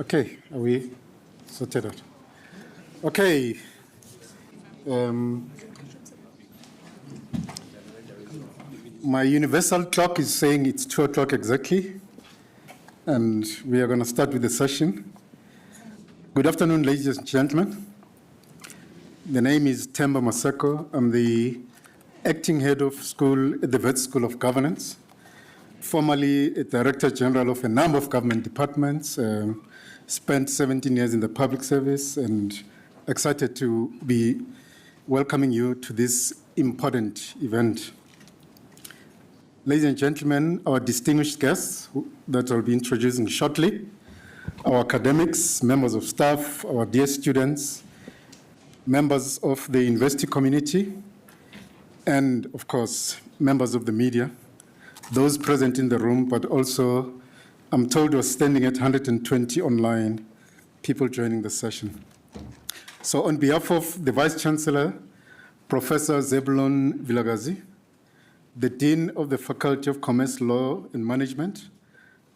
Okay, are we sorted out? Okay. My universal clock is saying it's 2 o'clock exactly, and we are going to start with the session. Good afternoon, ladies and gentlemen. The name is Themba Maseko. I'm the acting head of school at the Wits School of Governance, formerly a Director General of a number of government departments, spent 17 years in the public service, and excited to be welcoming you to this important event. Ladies and gentlemen, our distinguished guests that I'll be introducing shortly, our academics, members of staff, our dear students, members of the university community, and of course, members of the media, those present in the room, but also, I'm told we're standing at 120 online people joining the session. So on behalf of the Vice Chancellor, Professor Zebulon Vilagazi, the Dean of the Faculty of Commerce, Law and Management,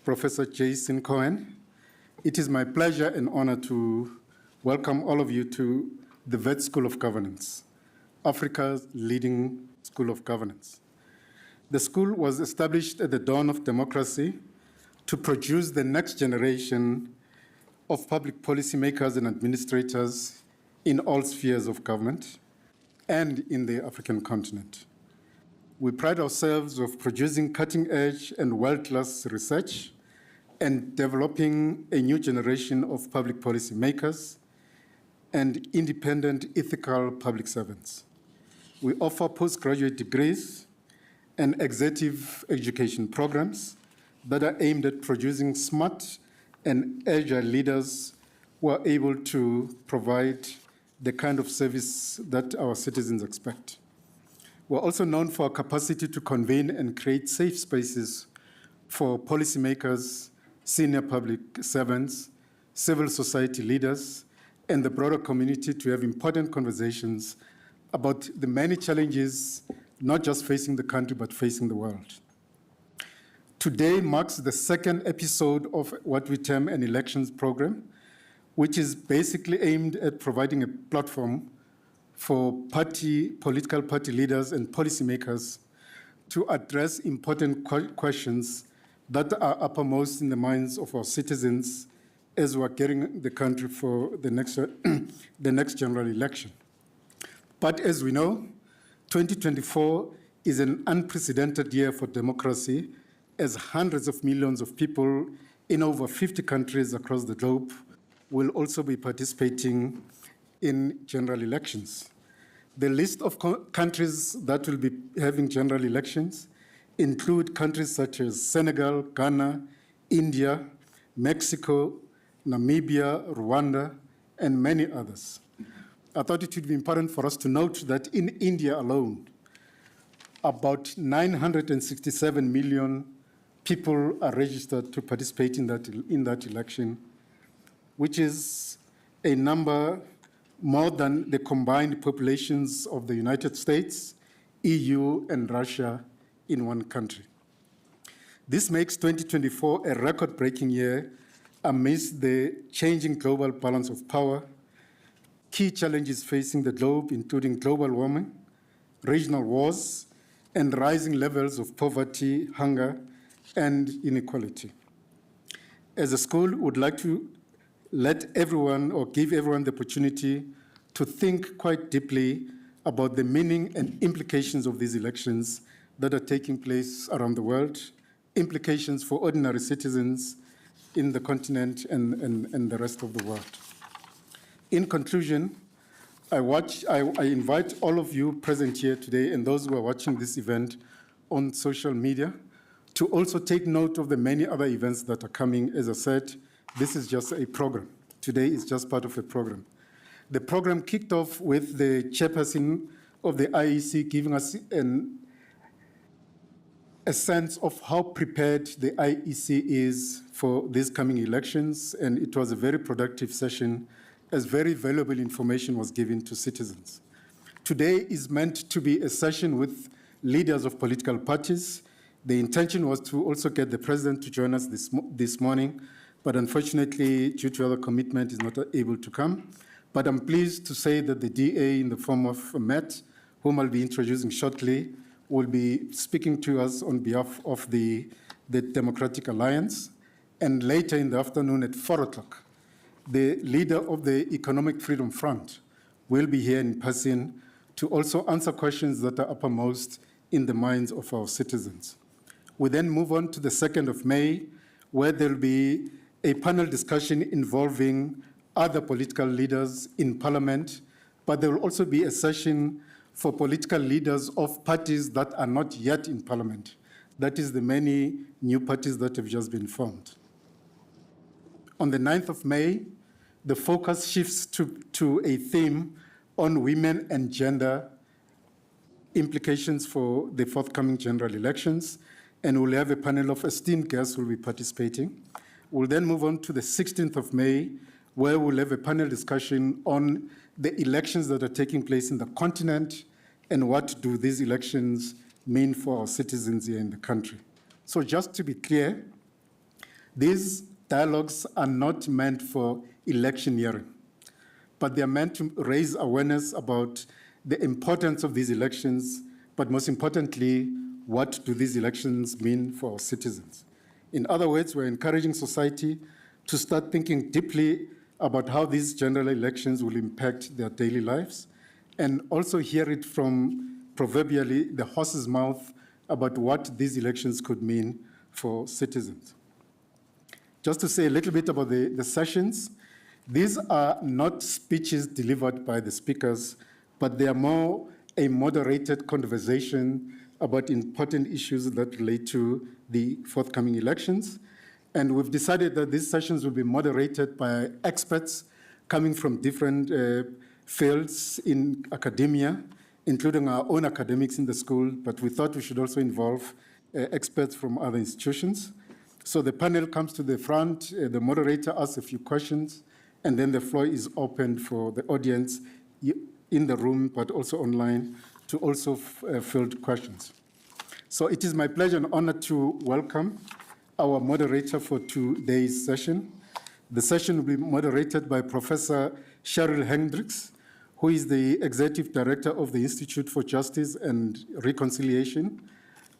Professor Jason Cohen, it is my pleasure and honor to welcome all of you to the Wits School of Governance, Africa's leading school of governance. The school was established at the dawn of democracy to produce the next generation of public policymakers and administrators in all spheres of government and in the African continent. We pride ourselves of producing cutting-edge and world-class research and developing a new generation of public policy makers and independent ethical public servants. We offer postgraduate degrees and executive education programs that are aimed at producing smart and agile leaders who are able to provide the kind of service that our citizens expect. We're also known for our capacity to convene and create safe spaces for policymakers, senior public servants, civil society leaders, and the broader community to have important conversations about the many challenges, not just facing the country, but facing the world. Today marks the second episode of what we term an elections program, which is basically aimed at providing a platform for political party leaders and policymakers to address important questions that are uppermost in the minds of our citizens as we're getting the country for the next general election. But as we know, 2024 is an unprecedented year for democracy, as hundreds of millions of people in over 50 countries across the globe will also be participating in general elections. The list of countries that will be having general elections include countries such as Senegal, Ghana, India, Mexico, Namibia, Rwanda, and many others. I thought it would be important for us to note that in India alone, about 967 million people are registered to participate in that election, which is a number more than the combined populations of the United States, EU, and Russia in one country. This makes 2024 a record-breaking year amidst the changing global balance of power, key challenges facing the globe, including global warming, regional wars, and rising levels of poverty, hunger, and inequality. As a school, we would like to let everyone or give everyone the opportunity to think quite deeply about the meaning and implications of these elections that are taking place around the world, implications for ordinary citizens in the continent and the rest of the world. In conclusion, I invite all of you present here today and those who are watching this event on social media to also take note of the many other events that are coming. As I said, this is just a program. Today is just part of a program. The program kicked off with the chairperson of the IEC giving us a sense of how prepared the IEC is for these coming elections, and it was a very productive session as very valuable information was given to citizens. Today is meant to be a session with leaders of political parties. The intention was to also get the president to join us this morning, but unfortunately, due to other commitment, is not able to come. But I'm pleased to say that the DA, in the form of Matt, whom I'll be introducing shortly, will be speaking to us on behalf of the Democratic Alliance. And later in the afternoon at 4 o'clock, the leader of the Economic Freedom Front will be here in person to also answer questions that are uppermost in the minds of our citizens. We then move on to the 2nd of May, where there'll be a panel discussion involving other political leaders in Parliament, but there will also be a session for political leaders of parties that are not yet in Parliament. That is the many new parties that have just been formed. On the 9th of May, the focus shifts to a theme on women and gender implications for the forthcoming general elections, and we'll have a panel of esteemed guests who will be participating. We'll then move on to the 16th of May, where we'll have a panel discussion on the elections that are taking place in the continent and what do these elections mean for our citizens here in the country. So just to be clear, these dialogues are not meant for electioneering, but they are meant to raise awareness about the importance of these elections, but most importantly, what do these elections mean for our citizens? In other words, we're encouraging society to start thinking deeply about how these general elections will impact their daily lives, and also hear it from proverbially the horse's mouth about what these elections could mean for citizens. Just to say a little bit about the sessions, these are not speeches delivered by the speakers, but they are more a moderated conversation about important issues that relate to the forthcoming elections. And we've decided that these sessions will be moderated by experts coming from different fields in academia, including our own academics in the school, but we thought we should also involve experts from other institutions. So the panel comes to the front, the moderator asks a few questions, and then the floor is opened for the audience in the room, but also online, to also field questions. So it is my pleasure and honor to welcome our moderator for today's session. The session will be moderated by Professor Cheryl Hendricks, who is the Executive Director of the Institute for Justice and Reconciliation.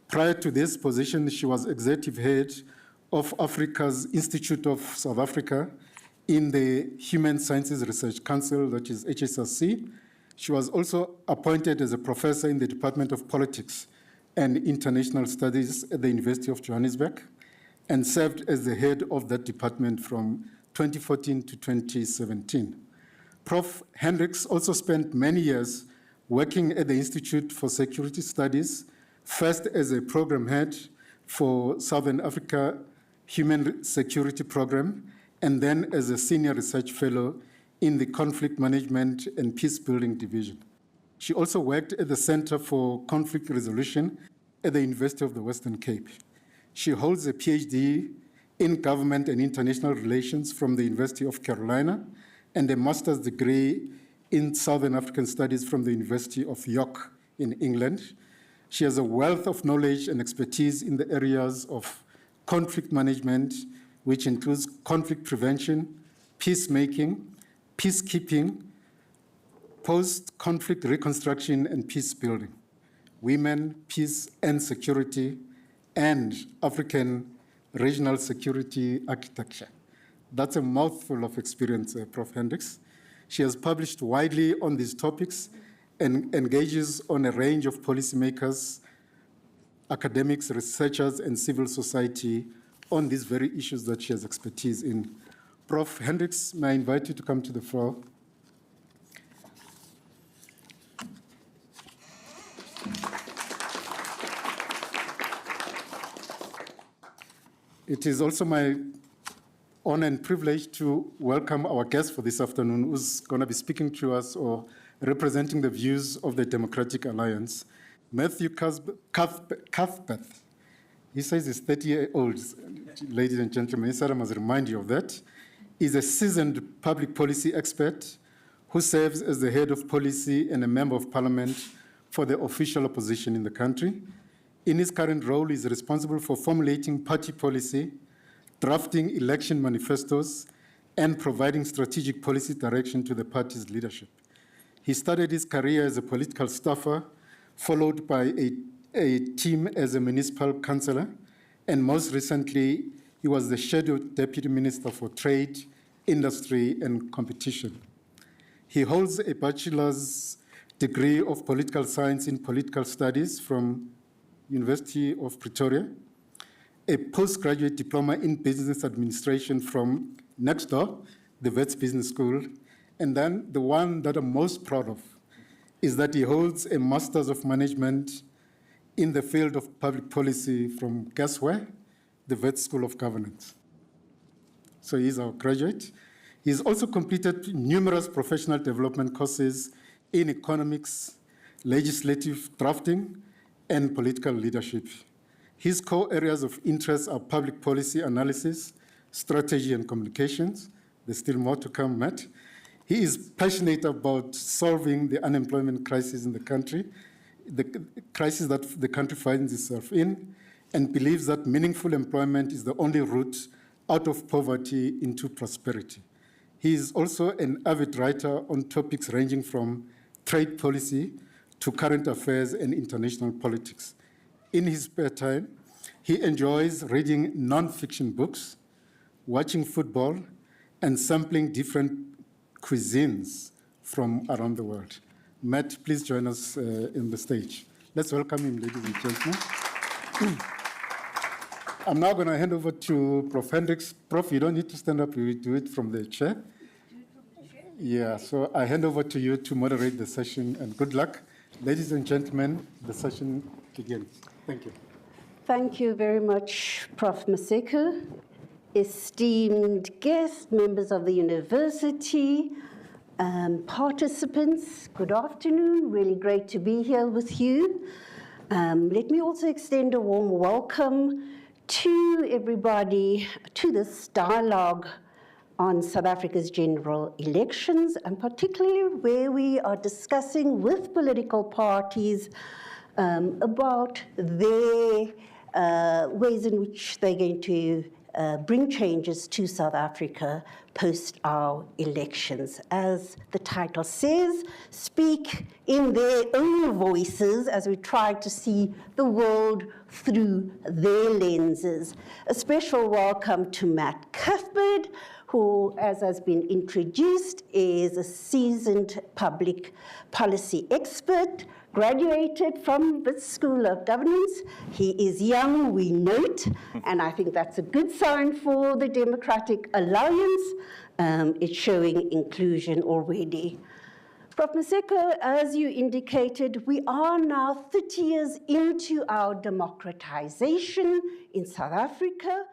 Prior to this position, she was Executive Head of Africa's Institute of South Africa in the Human Sciences Research Council, that is HSRC. She was also appointed as a professor in the Department of Politics and International Studies at the University of Johannesburg, and served as the head of that department from 2014 to 2017. Prof. Hendricks also spent many years working at the Institute for Security Studies, first as a program head for Southern Africa Human Security Program, and then as a senior research fellow in the Conflict Management and Peacebuilding Division. She also worked at the Center for Conflict Resolution at the University of the Western Cape. She holds a PhD in Government and International Relations from the University of Carolina and a master's degree in Southern African Studies from the University of York in England. She has a wealth of knowledge and expertise in the areas of conflict management, which includes conflict prevention, peacemaking, peacekeeping, post-conflict reconstruction and peace building, women, peace and security, and African regional security architecture. That's a mouthful of experience, Prof. Hendricks. She has published widely on these topics and engages on a range of policymakers, academics, researchers, and civil society on these very issues that she has expertise in. Prof. Hendricks, may I invite you to come to the floor? It is also my honor and privilege to welcome our guest for this afternoon, who's going to be speaking to us or representing the views of the Democratic Alliance, Matthew Cuthbert. He says he's 30-year-old, ladies and gentlemen. I must remind you of that. He's a seasoned public policy expert who serves as the head of policy and a member of parliament for the official opposition in the country. In his current role, he is responsible for formulating party policy, drafting election manifestos, and providing strategic policy direction to the party's leadership. He started his career as a political staffer, followed by a team as a municipal councillor, and most recently, he was the Shadow Deputy Minister for Trade, Industry, and Competition. He holds a bachelor's degree of political science in political studies from University of Pretoria, a postgraduate diploma in business administration from next door, the Wits Business School, and then the one that I'm most proud of is that he holds a Master's of Management in the field of public policy from, guess where? The Wits School of Governance. So he's our graduate. He's also completed numerous professional development courses in economics, legislative drafting, and political leadership. His core areas of interest are public policy analysis, strategy, and communications. There's still more to come, Matt. He is passionate about solving the unemployment crisis in the country, the crisis that the country finds itself in, and believes that meaningful employment is the only route out of poverty into prosperity. He is also an avid writer on topics ranging from trade policy to current affairs and international politics. In his spare time, he enjoys reading non-fiction books, watching football, and sampling different cuisines from around the world. Matt, please join us in the stage. Let's welcome him, ladies and gentlemen. I'm now going to hand over to Prof. Hendricks. Prof, you don't need to stand up. We do it from the chair. Yeah, so I hand over to you to moderate the session, and good luck. Ladies and gentlemen, the session begins. Thank you. Thank you very much, Prof. Maseko. Esteemed guests, members of the university, participants, good afternoon. Really great to be here with you. Let me also extend a warm welcome to everybody to this dialogue on South Africa's general elections, and particularly where we are discussing with political parties about their ways in which they're going to bring changes to South Africa post our elections. As the title says, speak in their own voices as we try to see the world through their lenses. A special welcome to Mat Cuthbert, who, as has been introduced, is a seasoned public policy expert, graduated from Wits School of Governance. He is young, we note, and I think that's a good sign for the Democratic Alliance. It's showing inclusion already. Prof. Maseko, as you indicated, we are now 30 years into our democratization in South Africa,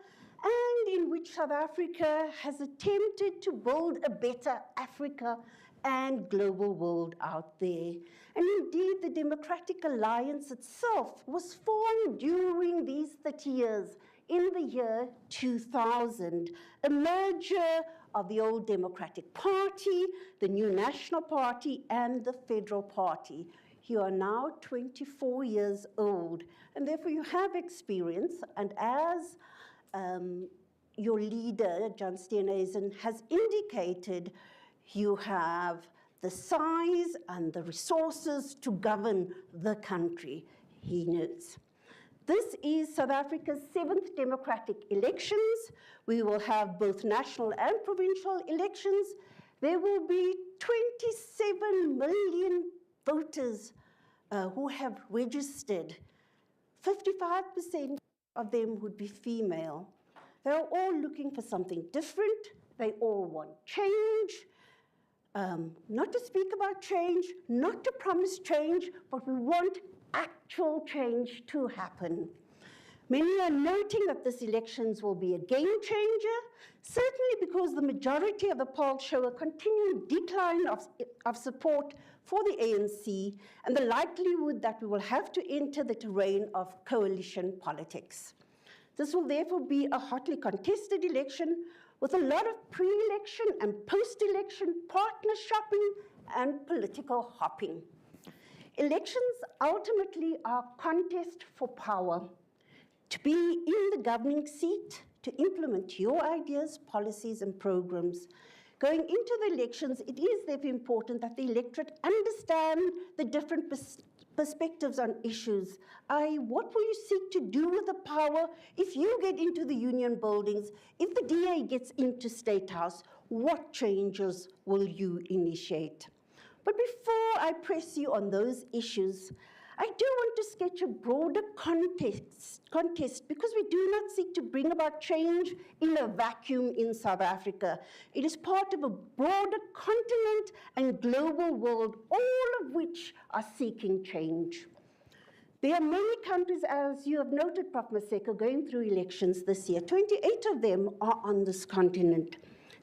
and in which South Africa has attempted to build a better Africa and global world out there. And indeed, the Democratic Alliance itself was formed during these 30 years in the year 2000, a merger of the old Democratic Party, the new National Party, and the Federal Party. You are now 24 years old, and therefore you have experience, and as your leader, John Steenhuisen, has indicated, you have the size and the resources to govern the country, he notes. This is South Africa's 7th democratic elections. We will have both national and provincial elections. There will be 27 million voters who have registered. 55% of them would be female. They're all looking for something different. They all want change. Not to speak about change, not to promise change, but we want actual change to happen. Many are noting that this elections will be a game changer, certainly because the majority of the polls show a continued decline of support for the ANC and the likelihood that we will have to enter the terrain of coalition politics. This will therefore be a hotly contested election with a lot of pre-election and post-election partner shopping and political hopping. Elections ultimately are a contest for power, to be in the governing seat, to implement your ideas, policies, and programs. Going into the elections, it is therefore important that the electorate understand the different perspectives on issues. What will you seek to do with the power if you get into the union buildings, if the DA gets into State House? What changes will you initiate? But before I press you on those issues, I do want to sketch a broader context because we do not seek to bring about change in a vacuum in South Africa. It is part of a broader continent and global world, all of which are seeking change. There are many countries, as you have noted, Prof. Maseko, going through elections this year. 28 of them are on this continent.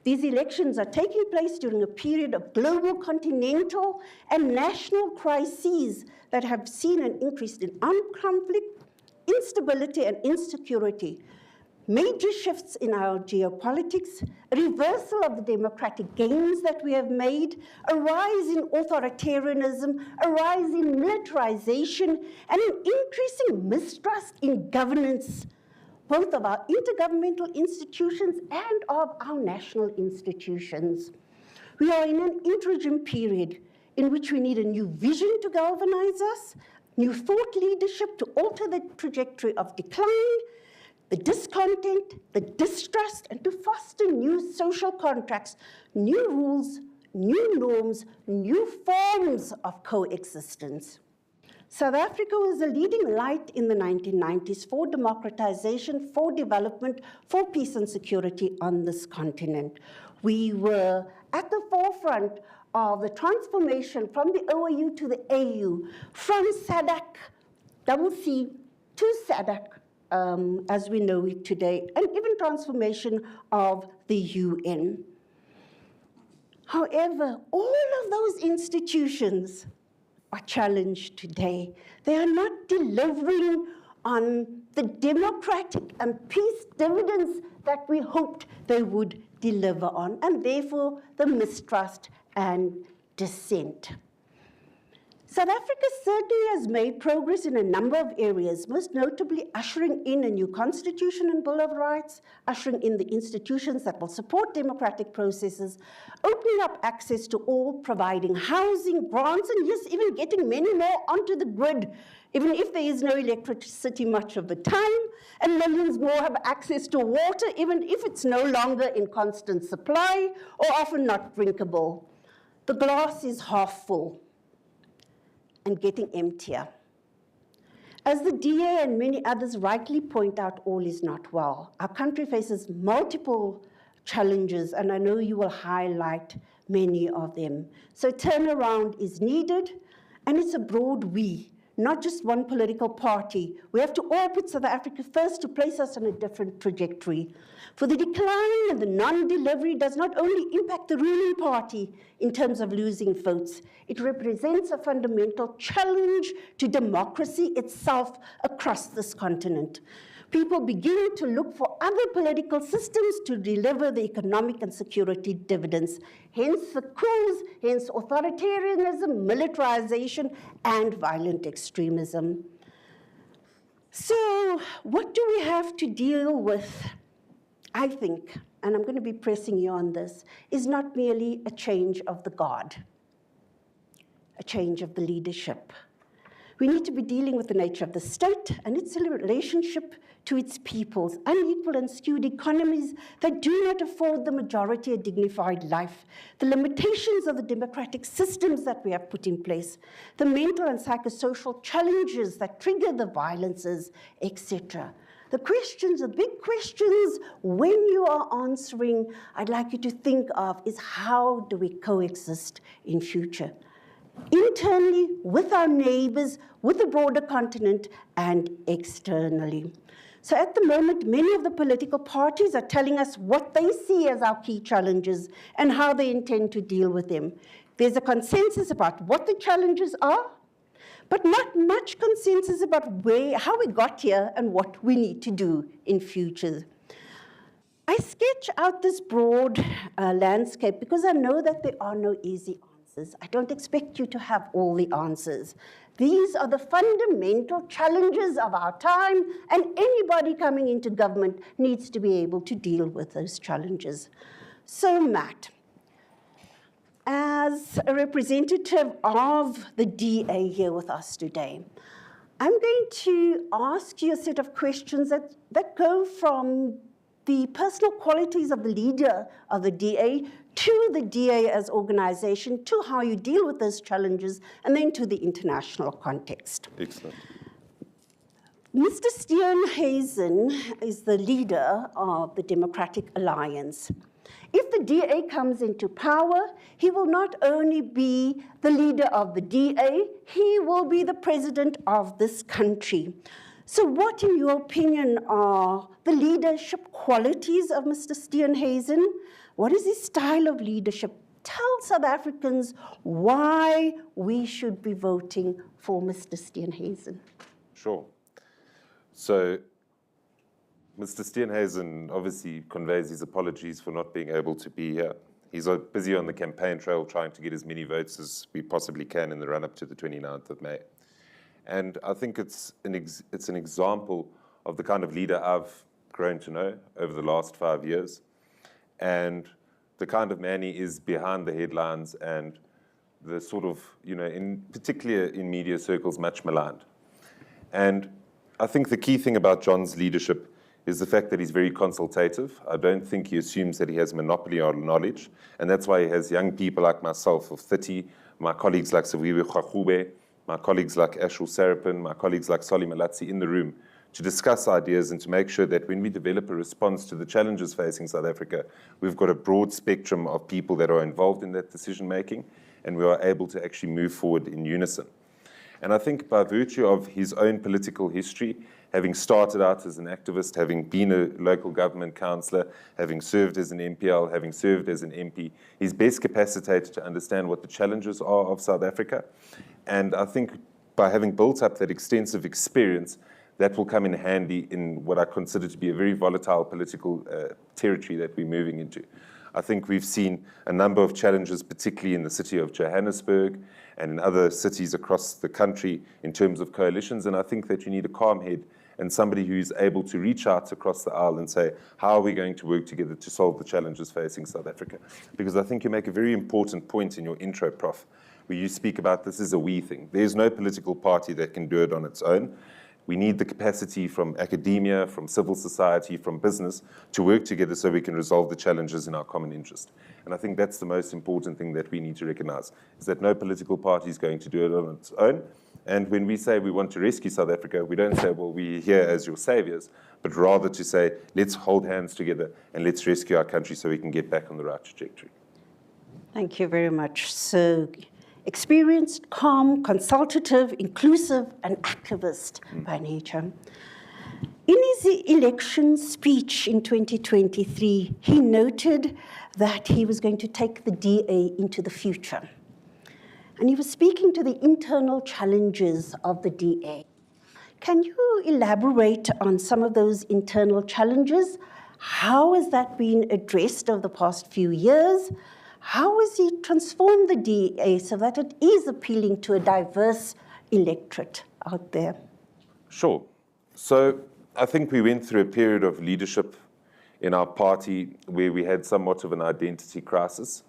These elections are taking place during a period of global, continental, and national crises that have seen an increase in armed conflict, instability, and insecurity, major shifts in our geopolitics, a reversal of the democratic gains that we have made, a rise in authoritarianism, a rise in militarization, and an increasing mistrust in governance, both of our intergovernmental institutions and of our national institutions. We are in an interim period in which we need a new vision to galvanize us, new thought leadership to alter the trajectory of decline, the discontent, the distrust, and to foster new social contracts, new rules, new norms, new forms of coexistence. South Africa was a leading light in the 1990s for democratization, for development, for peace and security on this continent. We were at the forefront of the transformation from the OAU to the AU, from SADC, double C, to SADC, as we know it today, and even transformation of the UN. However, all of those institutions are challenged today. They are not delivering on the democratic and peace dividends that we hoped they would deliver on, and therefore the mistrust and dissent. South Africa certainly has made progress in a number of areas, most notably ushering in a new constitution and Bill of Rights, ushering in the institutions that will support democratic processes, opening up access to all, providing housing, grants, and yes, even getting many more onto the grid, even if there is no electricity much of the time, and millions more have access to water, even if it's no longer in constant supply or often not drinkable. The glass is half full and getting emptier. As the DA and many others rightly point out, all is not well. Our country faces multiple challenges, and I know you will highlight many of them. So turnaround is needed, and it's a broad we, not just one political party. We have to all put South Africa first to place us on a different trajectory. For the decline and the non-delivery does not only impact the ruling party in terms of losing votes, it represents a fundamental challenge to democracy itself across this continent. People begin to look for other political systems to deliver the economic and security dividends. Hence the coups, hence authoritarianism, militarization, and violent extremism. So what do we have to deal with? I think, and I'm going to be pressing you on this, is not merely a change of the guard, a change of the leadership. We need to be dealing with the nature of the state and its relationship to its peoples, unequal and skewed economies that do not afford the majority a dignified life, the limitations of the democratic systems that we have put in place, the mental and psychosocial challenges that trigger the violences, etc. The questions, the big questions, when you are answering, I'd like you to think of is how do we coexist in future? Internally, with our neighbors, with the broader continent, and externally. So at the moment, many of the political parties are telling us what they see as our key challenges and how they intend to deal with them. There's a consensus about what the challenges are, but not much consensus about how we got here and what we need to do in future. I sketch out this broad landscape because I know that there are no easy answers. I don't expect you to have all the answers. These are the fundamental challenges of our time, and anybody coming into government needs to be able to deal with those challenges. So, Matt, as a representative of the DA here with us today, I'm going to ask you a set of questions that go from the personal qualities of the leader of the DA to the DA as organization, to how you deal with those challenges, and then to the international context. Excellent. Mr. Steenhuisen is the leader of the Democratic Alliance. If the DA comes into power, he will not only be the leader of the DA, he will be the president of this country. So what, in your opinion, are the leadership qualities of Mr. Steenhuisen? What is his style of leadership? Tell South Africans why we should be voting for Mr. Steenhuisen. Sure. So, Mr. Steenhuisen obviously conveys his apologies for not being able to be here. He's busy on the campaign trail trying to get as many votes as we possibly can in the run-up to the 29th of May. And I think it's an example of the kind of leader I've grown to know over the last 5 years, and the kind of man he is behind the headlines and the sort of, in particular in media circles, much maligned. And I think the key thing about John's leadership is the fact that he's very consultative. I don't think he assumes that he has monopoly on knowledge, and that's why he has young people like myself of 30, my colleagues like Saviwe Khakube, my colleagues like Ashul Sarapin, my colleagues like Solly Malatsi in the room to discuss ideas and to make sure that when we develop a response to the challenges facing South Africa, we've got a broad spectrum of people that are involved in that decision-making, and we are able to actually move forward in unison. And I think by virtue of his own political history, having started out as an activist, having been a local government councillor, having served as an MPL, having served as an MP, he's best capacitated to understand what the challenges are of South Africa. And I think by having built up that extensive experience, that will come in handy in what I consider to be a very volatile political territory that we're moving into. I think we've seen a number of challenges, particularly in the city of Johannesburg and in other cities across the country in terms of coalitions, and I think that you need a calm head and somebody who's able to reach out across the aisle and say, how are we going to work together to solve the challenges facing South Africa? Because I think you make a very important point in your intro, Prof, where you speak about this is a we thing. There's no political party that can do it on its own. We need the capacity from academia, from civil society, from business to work together so we can resolve the challenges in our common interest. And I think that's the most important thing that we need to recognize, is that no political party is going to do it on its own. And when we say we want to rescue South Africa, we don't say, well, we're here as your saviors, but rather to say, let's hold hands together and let's rescue our country so we can get back on the right trajectory. Thank you very much. So, experienced, calm, consultative, inclusive, and activist by nature. In his election speech in 2023, he noted that he was going to take the DA into the future. And he was speaking to the internal challenges of the DA. Can you elaborate on some of those internal challenges? How has that been addressed over the past few years? How has he transformed the DA so that it is appealing to a diverse electorate out there? Sure. So I think we went through a period of leadership in our party where we had somewhat of an identity crisis.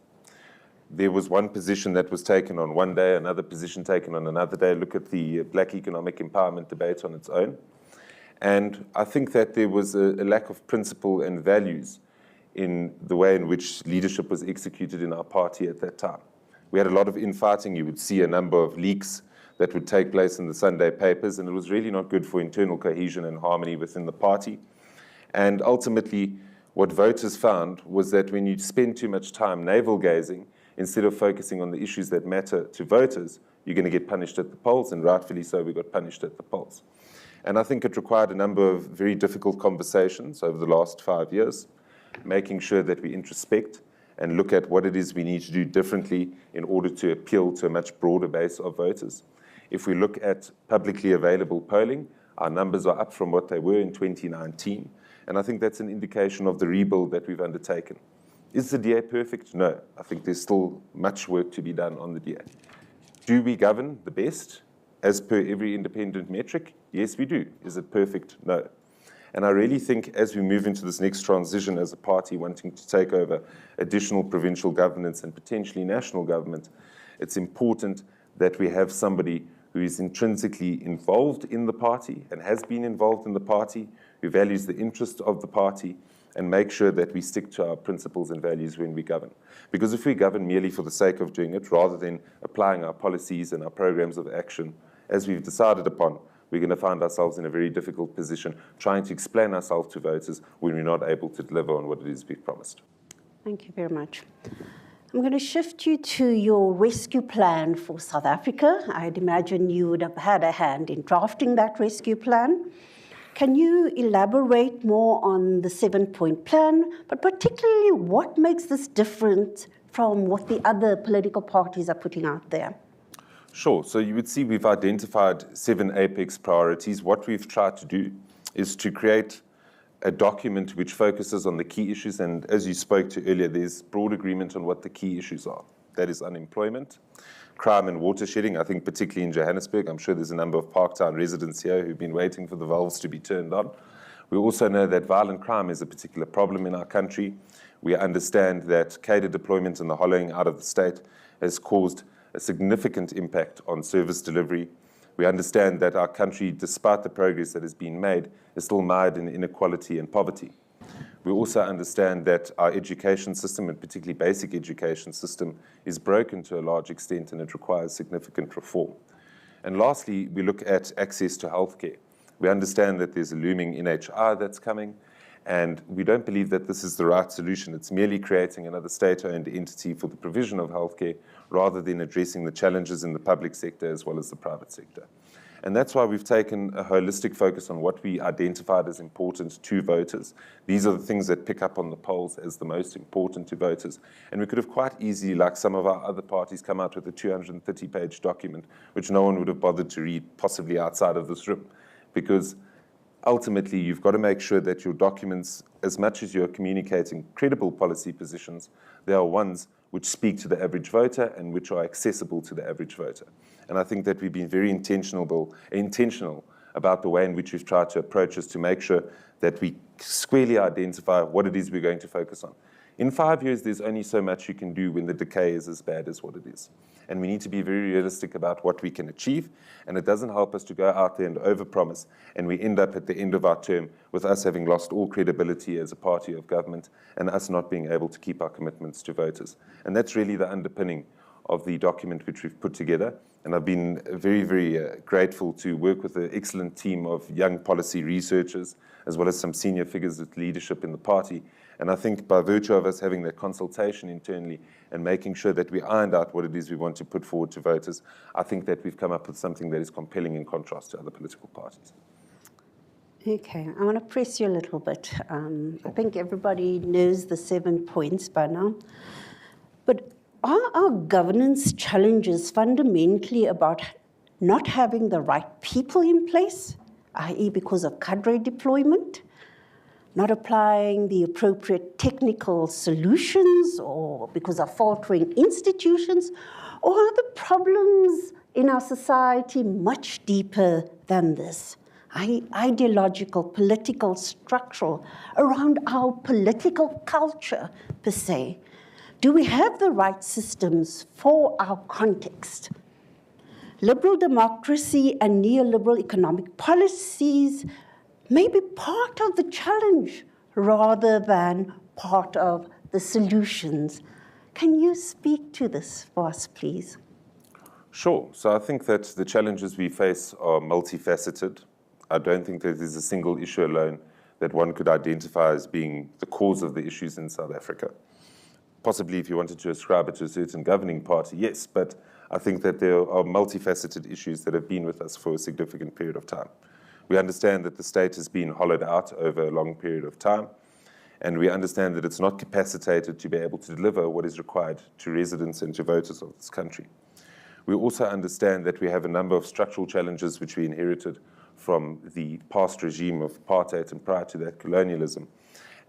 There was one position that was taken on one day, another position taken on another day. Look at the Black economic empowerment debate on its own. And I think that there was a lack of principle and values in the way in which leadership was executed in our party at that time. We had a lot of infighting. You would see a number of leaks that would take place in the Sunday papers, and it was really not good for internal cohesion and harmony within the party. And ultimately, what voters found was that when you spend too much time navel-gazing, instead of focusing on the issues that matter to voters, you're going to get punished at the polls, and rightfully so, we got punished at the polls. And I think it required a number of very difficult conversations over the last 5 years, making sure that we introspect and look at what it is we need to do differently in order to appeal to a much broader base of voters. If we look at publicly available polling, our numbers are up from what they were in 2019, and I think that's an indication of the rebuild that we've undertaken. Is the DA perfect? No. I think there's still much work to be done on the DA. Do we govern the best as per every independent metric? Yes, we do. Is it perfect? No. And I really think as we move into this next transition as a party wanting to take over additional provincial governance and potentially national government, it's important that we have somebody who is intrinsically involved in the party and has been involved in the party, who values the interests of the party, and make sure that we stick to our principles and values when we govern. Because if we govern merely for the sake of doing it, rather than applying our policies and our programs of action as we've decided upon, we're going to find ourselves in a very difficult position trying to explain ourselves to voters when we're not able to deliver on what it is we've promised. Thank you very much. I'm going to shift you to your rescue plan for South Africa. I'd imagine you would have had a hand in drafting that rescue plan. Can you elaborate more on the 7-point plan, but particularly what makes this different from what the other political parties are putting out there? Sure. So you would see we've identified 7 apex priorities. What we've tried to do is to create a document which focuses on the key issues. And as you spoke to earlier, there's broad agreement on what the key issues are. That is unemployment, crime and water shedding, I think particularly in Johannesburg. I'm sure there's a number of Parktown residents here who've been waiting for the valves to be turned on. We also know that violent crime is a particular problem in our country. We understand that cadre deployment and the hollowing out of the state has caused a significant impact on service delivery. We understand that our country, despite the progress that has been made, is still mired in inequality and poverty. We also understand that our education system, and particularly basic education system, is broken to a large extent and it requires significant reform. And lastly, we look at access to healthcare. We understand that there's a looming NHI that's coming, and we don't believe that this is the right solution. It's merely creating another state-owned entity for the provision of healthcare rather than addressing the challenges in the public sector as well as the private sector. And that's why we've taken a holistic focus on what we identified as important to voters. These are the things that pick up on the polls as the most important to voters. And we could have quite easily, like some of our other parties, come out with a 230-page document, which no one would have bothered to read, possibly outside of this room. Because ultimately, you've got to make sure that your documents, as much as you're communicating credible policy positions, they are ones which speak to the average voter and which are accessible to the average voter. And I think that we've been very intentional about the way in which we've tried to approach this to make sure that we squarely identify what it is we're going to focus on. In 5 years, there's only so much you can do when the decay is as bad as what it is. And we need to be very realistic about what we can achieve. And it doesn't help us to go out there and overpromise. And we end up at the end of our term with us having lost all credibility as a party of government and us not being able to keep our commitments to voters. And that's really the underpinning of the document which we've put together. And I've been very, very grateful to work with an excellent team of young policy researchers, as well as some senior figures with leadership in the party. And I think by virtue of us having that consultation internally and making sure that we ironed out what it is we want to put forward to voters, I think that we've come up with something that is compelling in contrast to other political parties. Okay, I want to press you a little bit. I think everybody knows the 7 points by now. But are our governance challenges fundamentally about not having the right people in place, i.e. because of cadre deployment, not applying the appropriate technical solutions, or because of faltering institutions, or are the problems in our society much deeper than this? Ideological, political, structural, around our political culture per se? Do we have the right systems for our context? Liberal democracy and neoliberal economic policies may be part of the challenge rather than part of the solutions. Can you speak to this for us, please? Sure. So I think that the challenges we face are multifaceted. I don't think that there's a single issue alone that one could identify as being the cause of the issues in South Africa. Possibly if you wanted to ascribe it to a certain governing party, yes, but I think that there are multifaceted issues that have been with us for a significant period of time. We understand that the state has been hollowed out over a long period of time, and we understand that it's not capacitated to be able to deliver what is required to residents and to voters of this country. We also understand that we have a number of structural challenges which we inherited from the past regime of apartheid and prior to that colonialism.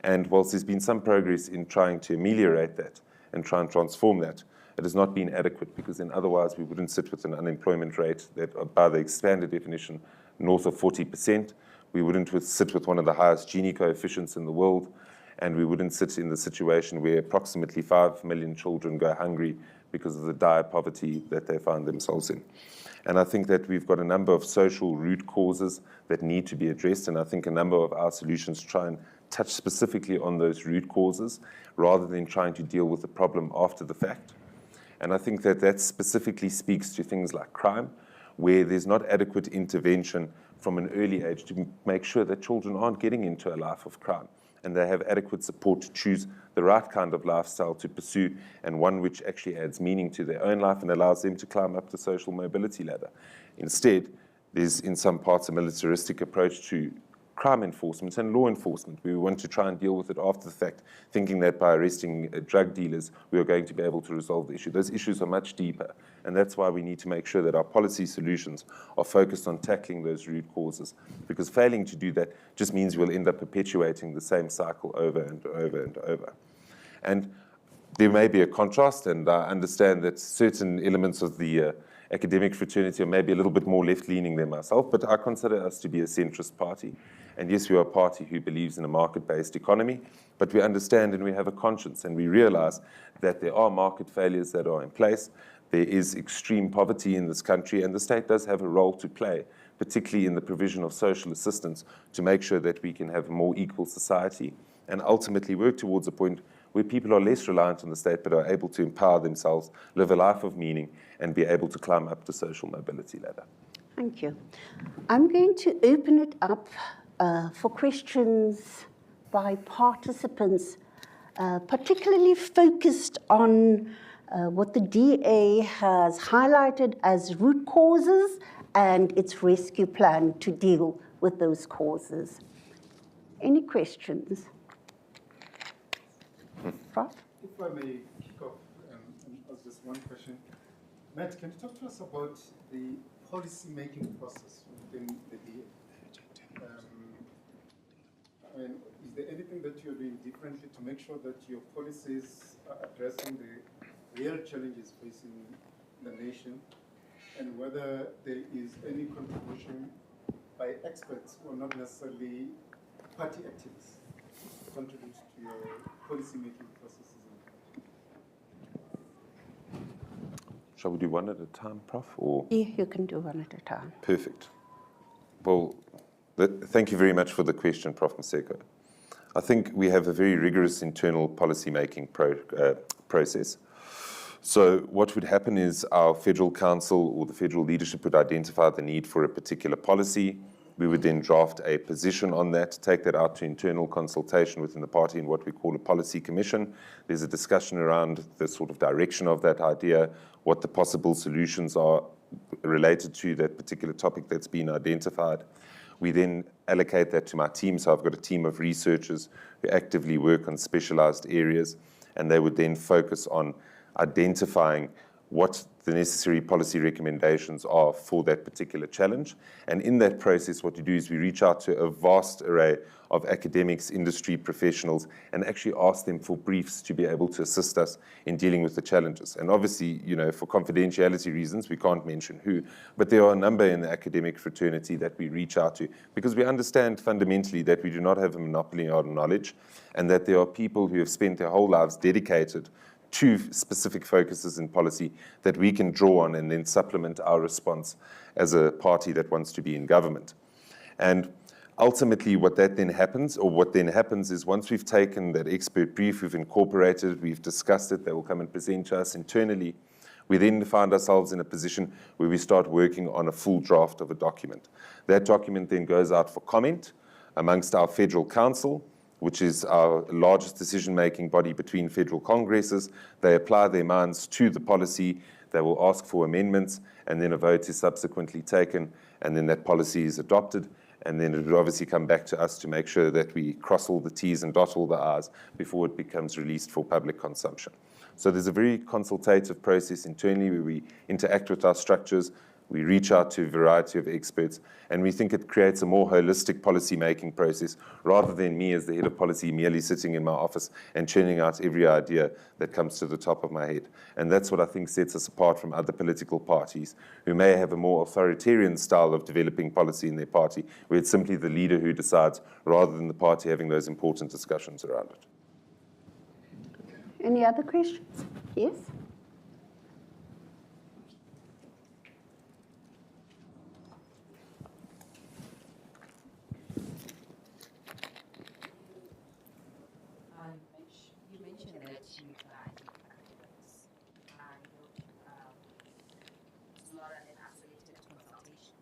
And whilst there's been some progress in trying to ameliorate that and try and transform that, it has not been adequate, because then otherwise we wouldn't sit with an unemployment rate that, by the expanded definition, north of 40%. We wouldn't sit with one of the highest Gini coefficients in the world, and we wouldn't sit in the situation where approximately 5 million children go hungry because of the dire poverty that they find themselves in. And I think that we've got a number of social root causes that need to be addressed, and I think a number of our solutions try and touch specifically on those root causes rather than trying to deal with the problem after the fact. And I think that that specifically speaks to things like crime, where there's not adequate intervention from an early age to make sure that children aren't getting into a life of crime, and they have adequate support to choose the right kind of lifestyle to pursue, and one which actually adds meaning to their own life and allows them to climb up the social mobility ladder. Instead, there's in some parts a militaristic approach to crime enforcement and law enforcement. We want to try and deal with it after the fact, thinking that by arresting drug dealers, we are going to be able to resolve the issue. Those issues are much deeper, and that's why we need to make sure that our policy solutions are focused on tackling those root causes, because failing to do that just means we'll end up perpetuating the same cycle over and over and over. And there may be a contrast, and I understand that certain elements of the academic fraternity are maybe a little bit more left-leaning than myself, but I consider us to be a centrist party. And yes, we are a party who believes in a market-based economy, but we understand and we have a conscience, and we realize that there are market failures that are in place. There is extreme poverty in this country, and the state does have a role to play, particularly in the provision of social assistance, to make sure that we can have a more equal society and ultimately work towards a point where people are less reliant on the state but are able to empower themselves, live a life of meaning, and be able to climb up the social mobility ladder. Thank you. I'm going to open it up for questions by participants, particularly focused on what the DA has highlighted as root causes and its rescue plan to deal with those causes. Any questions? Prof? If I may kick off and ask just one question. Matt, can you talk to us about the policy-making process within the DA? I mean, is there anything that you're doing differently to make sure that your policies are addressing the real challenges facing the nation, and whether there is any contribution by experts who are not necessarily party activists to contribute to your policy-making processes? Shall we do one at a time, Prof? Or? Yeah, you can do one at a time. Perfect. Well, thank you very much for the question, Prof. Maseko. I think we have a very rigorous internal policy-making process. So what would happen is our federal council or the federal leadership would identify the need for a particular policy. We would then draft a position on that, take that out to internal consultation within the party in what we call a policy commission. There's a discussion around the sort of direction of that idea, what the possible solutions are related to that particular topic that's been identified. We then allocate that to my team. So I've got a team of researchers who actively work on specialized areas, and they would then focus on identifying what the necessary policy recommendations are for that particular challenge. And in that process, what we do is we reach out to a vast array of academics, industry professionals, and actually ask them for briefs to be able to assist us in dealing with the challenges. And obviously, you know, for confidentiality reasons, we can't mention who, but there are a number in the academic fraternity that we reach out to, because we understand fundamentally that we do not have a monopoly on knowledge, and that there are people who have spent their whole lives dedicated to specific focuses in policy that we can draw on and then supplement our response as a party that wants to be in government. And ultimately what then happens is once we've taken that expert brief, we've incorporated it, we've discussed it, they will come and present to us internally, we then find ourselves in a position where we start working on a full draft of a document. That document then goes out for comment amongst our federal council, which is our largest decision-making body between federal congresses. They apply their minds to the policy, they will ask for amendments, and then a vote is subsequently taken, and then that policy is adopted, and then it would obviously come back to us to make sure that we cross all the T's and dot all the I's before it becomes released for public consumption. So there's a very consultative process internally where we interact with our structures, We reach out to a variety of experts, and we think it creates a more holistic policy-making process rather than me as the head of policy merely sitting in my office and churning out every idea that comes to the top of my head. And that's what I think sets us apart from other political parties who may have a more authoritarian style of developing policy in their party, where it's simply the leader who decides rather than the party having those important discussions around it. Any other questions? Yes? You mentioned that you guys are academics and it's not an isolated consultation.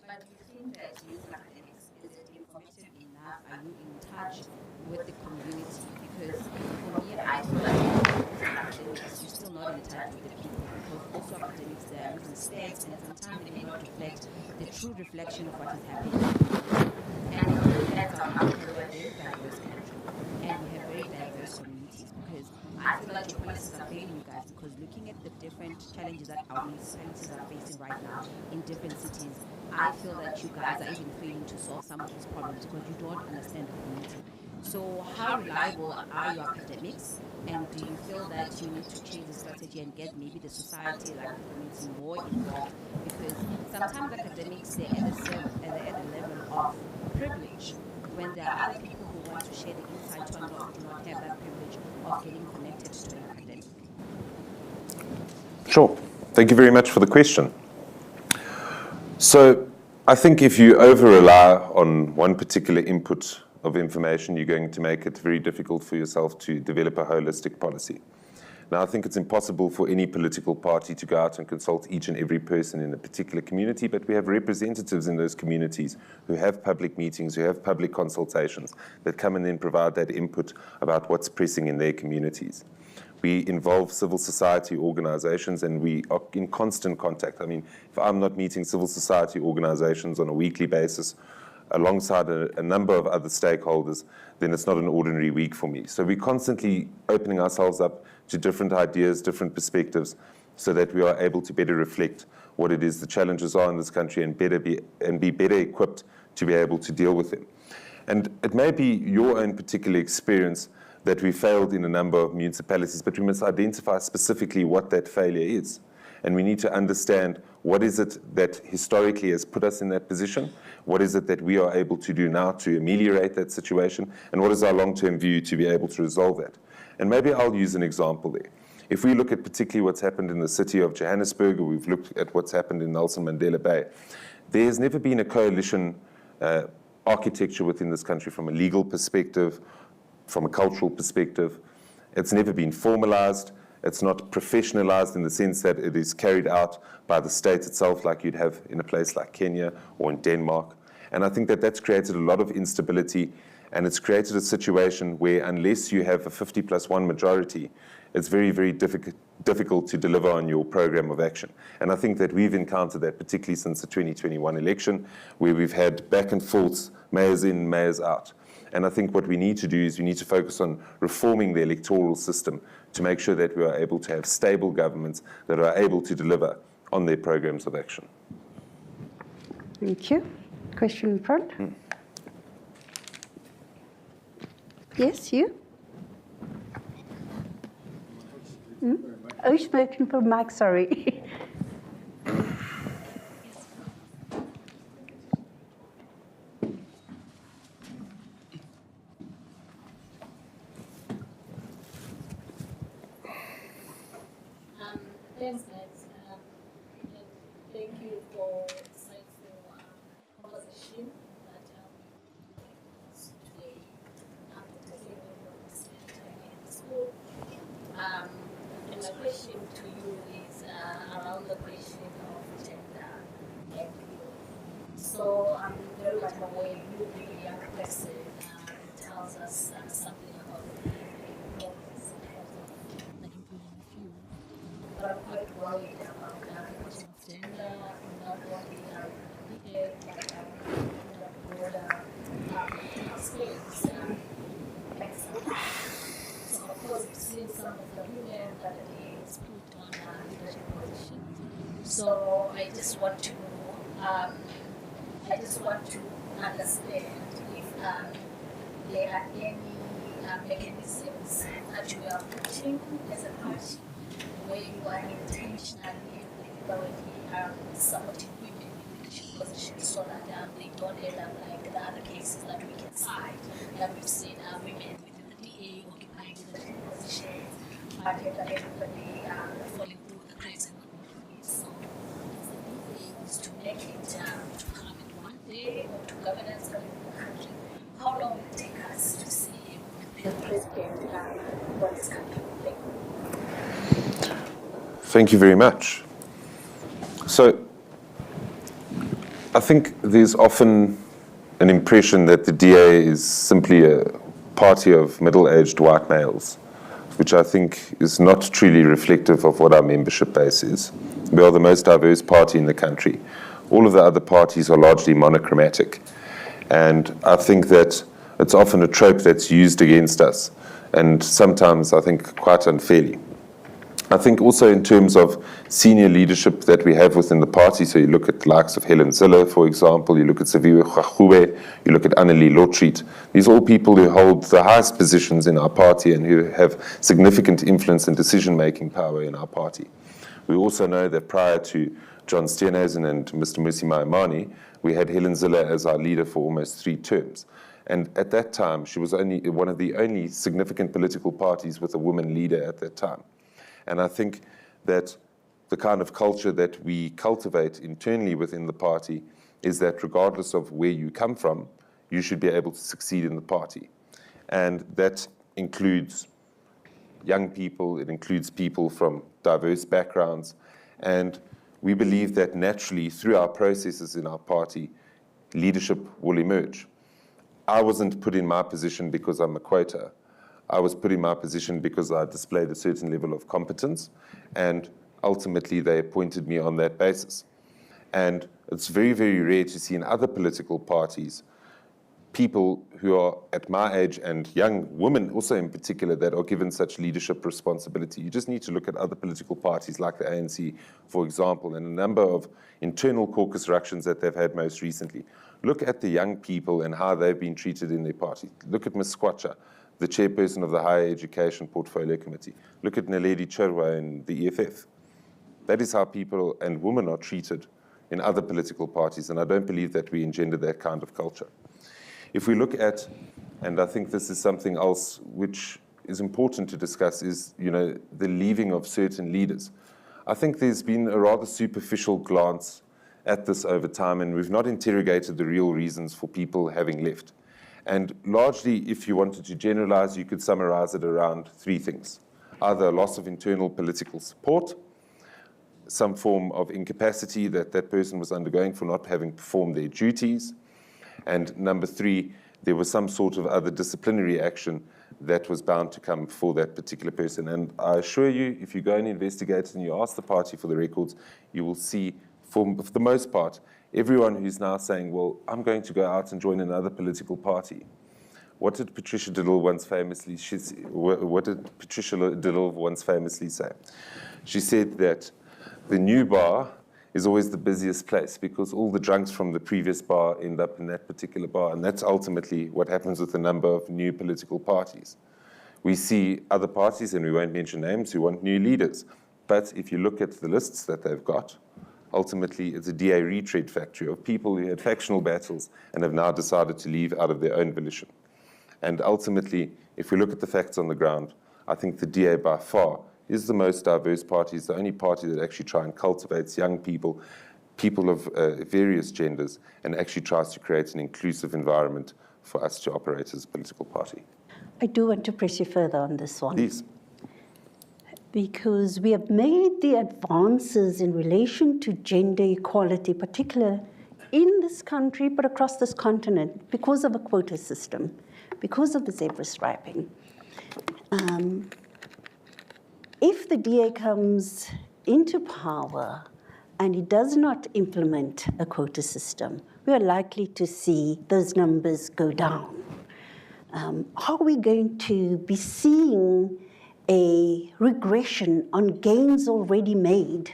But do you think that you academics, is it informative enough? Are you in touch with the community? Because for me, I feel like academics, you're still not in touch with the people. Because also academics, they are making mistakes, and sometimes they may not reflect the true reflection of what is happening. And that's our outcome. We are very diverse country, and we have very diverse communities. Because I feel like your policies are failing you guys, because looking at the different challenges that our municipalities are facing right now in different cities, I feel that you guys are even failing to solve some of these problems because you don't understand the community. So how reliable are your academics, and do you feel that you need to change the strategy and get maybe the society, like the community, more involved? Because sometimes academics, they're at the level of privilege, when there are other people who want to share the insight to and do not have that privilege of getting connected to an academic. Sure. Thank you very much for the question. So I think if you over-rely on one particular input of information, you're going to make it very difficult for yourself to develop a holistic policy. Now, I think it's impossible for any political party to go out and consult each and every person in a particular community, but we have representatives in those communities who have public meetings, who have public consultations that come and then provide that input about what's pressing in their communities. We involve civil society organizations, and we are in constant contact. I mean, if I'm not meeting civil society organizations on a weekly basis, alongside a number of other stakeholders, then it's not an ordinary week for me. So we're constantly opening ourselves up to different ideas, different perspectives, so that we are able to better reflect what it is the challenges are in this country and be better equipped to be able to deal with them. And it may be your own particular experience that we failed in a number of municipalities, but we must identify specifically what that failure is. And we need to understand what is it that historically has put us in that position, what is it that we are able to do now to ameliorate that situation, and what is our long-term view to be able to resolve that. And maybe I'll use an example there. If we look at particularly what's happened in the city of Johannesburg, or we've looked at what's happened in Nelson Mandela Bay, there has never been a coalition architecture within this country from a legal perspective, from a cultural perspective. It's never been formalized. It's not professionalized in the sense that it is carried out by the state itself like you'd have in a place like Kenya or in Denmark. And I think that that's created a lot of instability, and it's created a situation where unless you have a 50+1 majority, it's very, very difficult to deliver on your program of action. And I think that we've encountered that particularly since the 2021 election, where we've had back and forths, mayors in, mayors out. And I think what we need to do is we need to focus on reforming the electoral system to make sure that we are able to have stable governments that are able to deliver on their programs of action. Thank you. Question in front. Yes, you? Oh, you're spoken for Mike, sorry. Thanks, guys. Thank you for insightful conversation that today after taking in the school. And my question to you is around the question of gender equity. So I'm very much aware you being a young person tells us something about the importance of the inclusion of youth. But I'm quite worried about the question of gender, not only here, but the broader space. So of course, we've seen some of the women that is put on leadership positions. So I just want to understand if there are any mechanisms that you are putting as a party where you are intentionally and deliberately supporting women in leadership positions so that they don't end up like the other cases that we can cite that we've seen women within the DA occupying leadership positions, but at the end of the day falling through the cracks and not moving it. So the DA is to make it to Parliament one day or to governance in the country. How long will it take us to see the president what is coming? Thank you very much. So, I think there's often an impression that the DA is simply a party of middle-aged white males, which I think is not truly reflective of what our membership base is. We are the most diverse party in the country. All of the other parties are largely monochromatic. And I think that it's often a trope that's used against us, and sometimes I think quite unfairly. I think also in terms of senior leadership that we have within the party, so you look at the likes of Helen Zille, for example, you look at Saviwe Gagube, you look at Annelie Lotriet. These are all people who hold the highest positions in our party and who have significant influence and decision-making power in our party. We also know that prior to John Steenhuisen and Mr. Musi Maimane, we had Helen Zille as our leader for almost 3 terms. And at that time, she was only one of the only significant political parties with a woman leader at that time. And I think that the kind of culture that we cultivate internally within the party is that regardless of where you come from, you should be able to succeed in the party. And that includes young people, it includes people from diverse backgrounds, and we believe that naturally through our processes in our party, leadership will emerge. I wasn't put in my position because I'm a quota. I was put in my position because I displayed a certain level of competence, and ultimately they appointed me on that basis. And it's very, very rare to see in other political parties people who are at my age, and young women also in particular, that are given such leadership responsibility. You just need to look at other political parties like the ANC, for example, and a number of internal caucus ructions that they've had most recently. Look at the young people and how they've been treated in their party. Look at Ms. Skwatsha, the chairperson of the Higher Education Portfolio Committee. Look at Naledi Chirwa in the EFF. That is how people and women are treated in other political parties, and I don't believe that we engender that kind of culture. If we look at, and I think this is something else which is important to discuss, is the leaving of certain leaders. I think there's been a rather superficial glance at this over time, and we've not interrogated the real reasons for people having left. And largely, if you wanted to generalize, you could summarize it around 3 things. Either a loss of internal political support, some form of incapacity that that person was undergoing for not having performed their duties, and number 3, there was some sort of other disciplinary action that was bound to come for that particular person. And I assure you, if you go and investigate and you ask the party for the records, you will see, for the most part, everyone who's now saying, well, I'm going to go out and join another political party. What did Patricia de Lille once famously say? She said that the new bar is always the busiest place because all the drunks from the previous bar end up in that particular bar, and that's ultimately what happens with a number of new political parties. We see other parties, and we won't mention names, who want new leaders. But if you look at the lists that they've got, ultimately it's a DA retread factory of people who had factional battles and have now decided to leave out of their own volition. And ultimately, if we look at the facts on the ground, I think the DA by far is the most diverse party, is the only party that actually tries and cultivates young people, people of various genders, and actually tries to create an inclusive environment for us to operate as a political party. I do want to press you further on this one. Please. Because we have made the advances in relation to gender equality, particularly in this country, but across this continent, because of a quota system, because of the zebra striping. If the DA comes into power and it does not implement a quota system, we are likely to see those numbers go down. Are we going to be seeing a regression on gains already made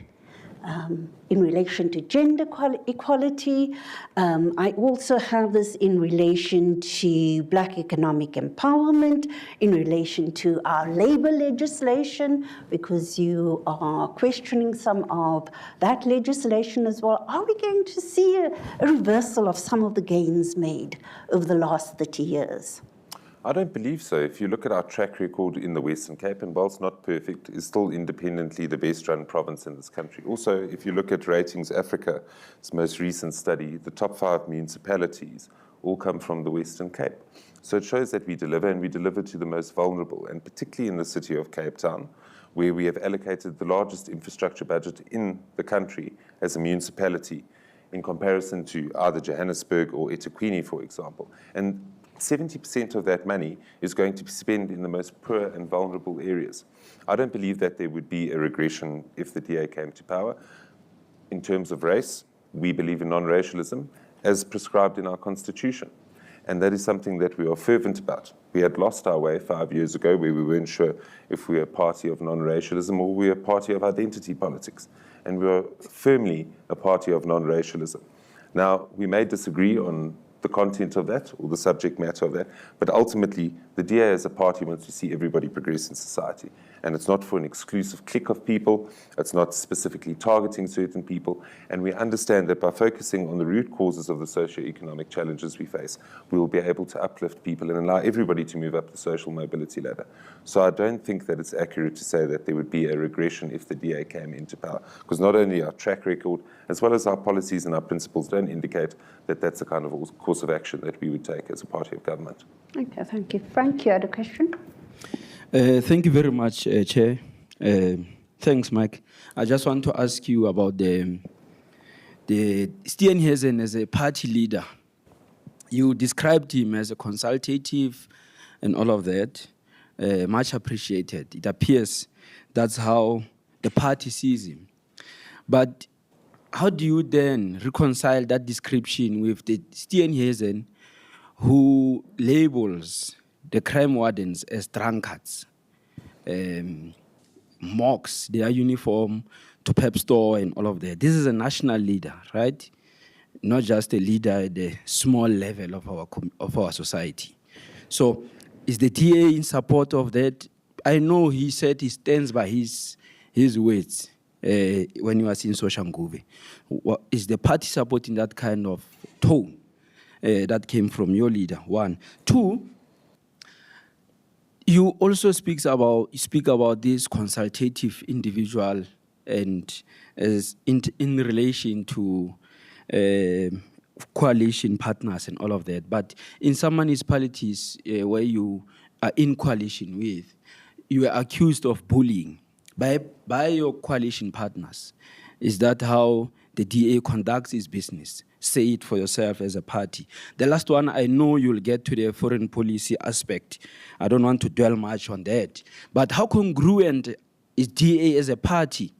in relation to gender equality. I also have this in relation to Black economic empowerment, in relation to our labor legislation, because you are questioning some of that legislation as well. Are we going to see a reversal of some of the gains made over the last 30 years? I don't believe so. If you look at our track record in the Western Cape, and whilst not perfect, is still independently the best-run province in this country. Also, if you look at Ratings Africa's most recent study, the top 5 municipalities all come from the Western Cape. So it shows that we deliver, and we deliver to the most vulnerable, and particularly in the city of Cape Town, where we have allocated the largest infrastructure budget in the country as a municipality in comparison to either Johannesburg or eThekwini, for example. And 70% of that money is going to be spent in the most poor and vulnerable areas. I don't believe that there would be a regression if the DA came to power. In terms of race, we believe in non-racialism as prescribed in our constitution. And that is something that we are fervent about. We had lost our way 5 years ago where we weren't sure if we were a party of non-racialism or we were a party of identity politics. And we are firmly a party of non-racialism. Now, we may disagree on the content of that or the subject matter of that, but ultimately the DA as a party wants to see everybody progress in society. And it's not for an exclusive clique of people, it's not specifically targeting certain people, and we understand that by focusing on the root causes of the socio-economic challenges we face, we will be able to uplift people and allow everybody to move up the social mobility ladder. So I don't think that it's accurate to say that there would be a regression if the DA came into power, because not only our track record, as well as our policies and our principles don't indicate that that's the kind of course of action that we would take as a party of government. Okay, thank you. Frank, you had a question? Thank you very much, Chair. Thanks, Mike. I just want to ask you about the Steenhuisen as a party leader. You described him as a consultative and all of that. Much appreciated. It appears that's how the party sees him. But how do you then reconcile that description with the Steenhuisen who labels the crime wardens as drunkards, mocks their uniform to Pep Store and all of that? This is a national leader, right? Not just a leader at the small level of our society. So is the DA in support of that? I know he said he stands by his words when he was in Soshanguve. Is the party supporting that kind of tone that came from your leader? 1. 2, you also speak about this consultative individual and as in relation to coalition partners and all of that. But in some municipalities where you are in coalition with, you are accused of bullying by your coalition partners. Is that how the DA conducts its business? Say it for yourself as a party. The last one, I know you'll get to the foreign policy aspect. I don't want to dwell much on that. But how congruent is DA as a party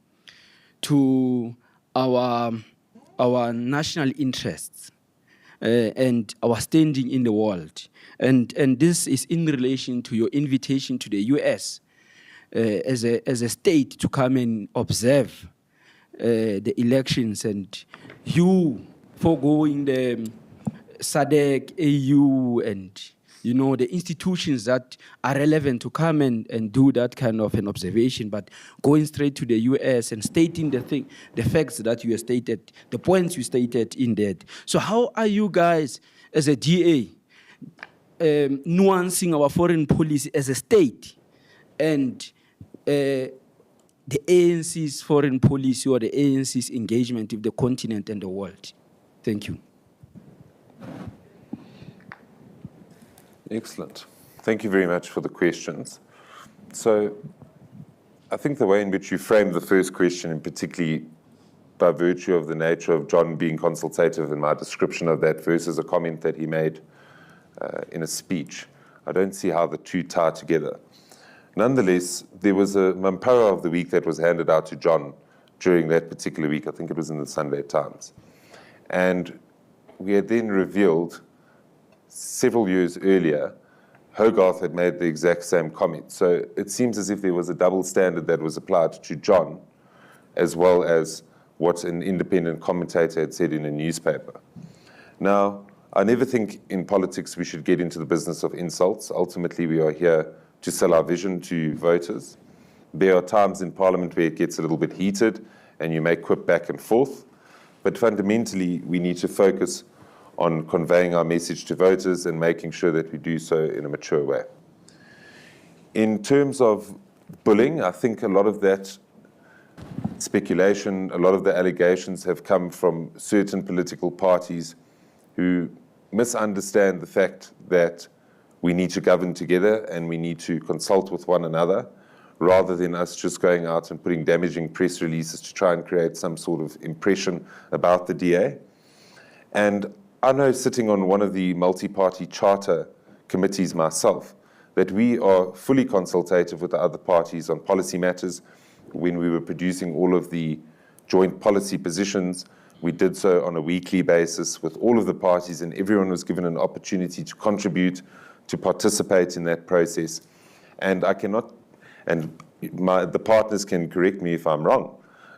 to our national interests and our standing in the world? And this is in relation to your invitation to the US as a state to come and observe the elections, and you foregoing the SADC, AU, and the institutions that are relevant to come and do that kind of an observation, but going straight to the US and stating the facts that you stated, the points you stated in that. So how are you guys as a DA nuancing our foreign policy as a state and the ANC's foreign policy or the ANC's engagement with the continent and the world? Thank you. Excellent. Thank you very much for the questions. So I think the way in which you framed the first question, and particularly by virtue of the nature of John being consultative in my description of that versus a comment that he made in a speech, I don't see how the two tie together. Nonetheless, there was a Mampara of the week that was handed out to John during that particular week. I think it was in the Sunday Times. And we had then revealed several years earlier, Hogarth had made the exact same comment. So it seems as if there was a double standard that was applied to John, as well as what an independent commentator had said in a newspaper. Now, I never think in politics we should get into the business of insults. Ultimately, we are here to sell our vision to voters. There are times in Parliament where it gets a little bit heated and you may quip back and forth, but fundamentally we need to focus on conveying our message to voters and making sure that we do so in a mature way. In terms of bullying, I think a lot of that speculation, a lot of the allegations have come from certain political parties who misunderstand the fact that we need to govern together and we need to consult with one another, rather than us just going out and putting damaging press releases to try and create some sort of impression about the DA. And I know, sitting on one of the multi-party charter committees myself, that we are fully consultative with the other parties on policy matters. When we were producing all of the joint policy positions, we did so on a weekly basis with all of the parties, and everyone was given an opportunity to contribute, to participate in that process. And I cannot, and the partners can correct me if I'm wrong,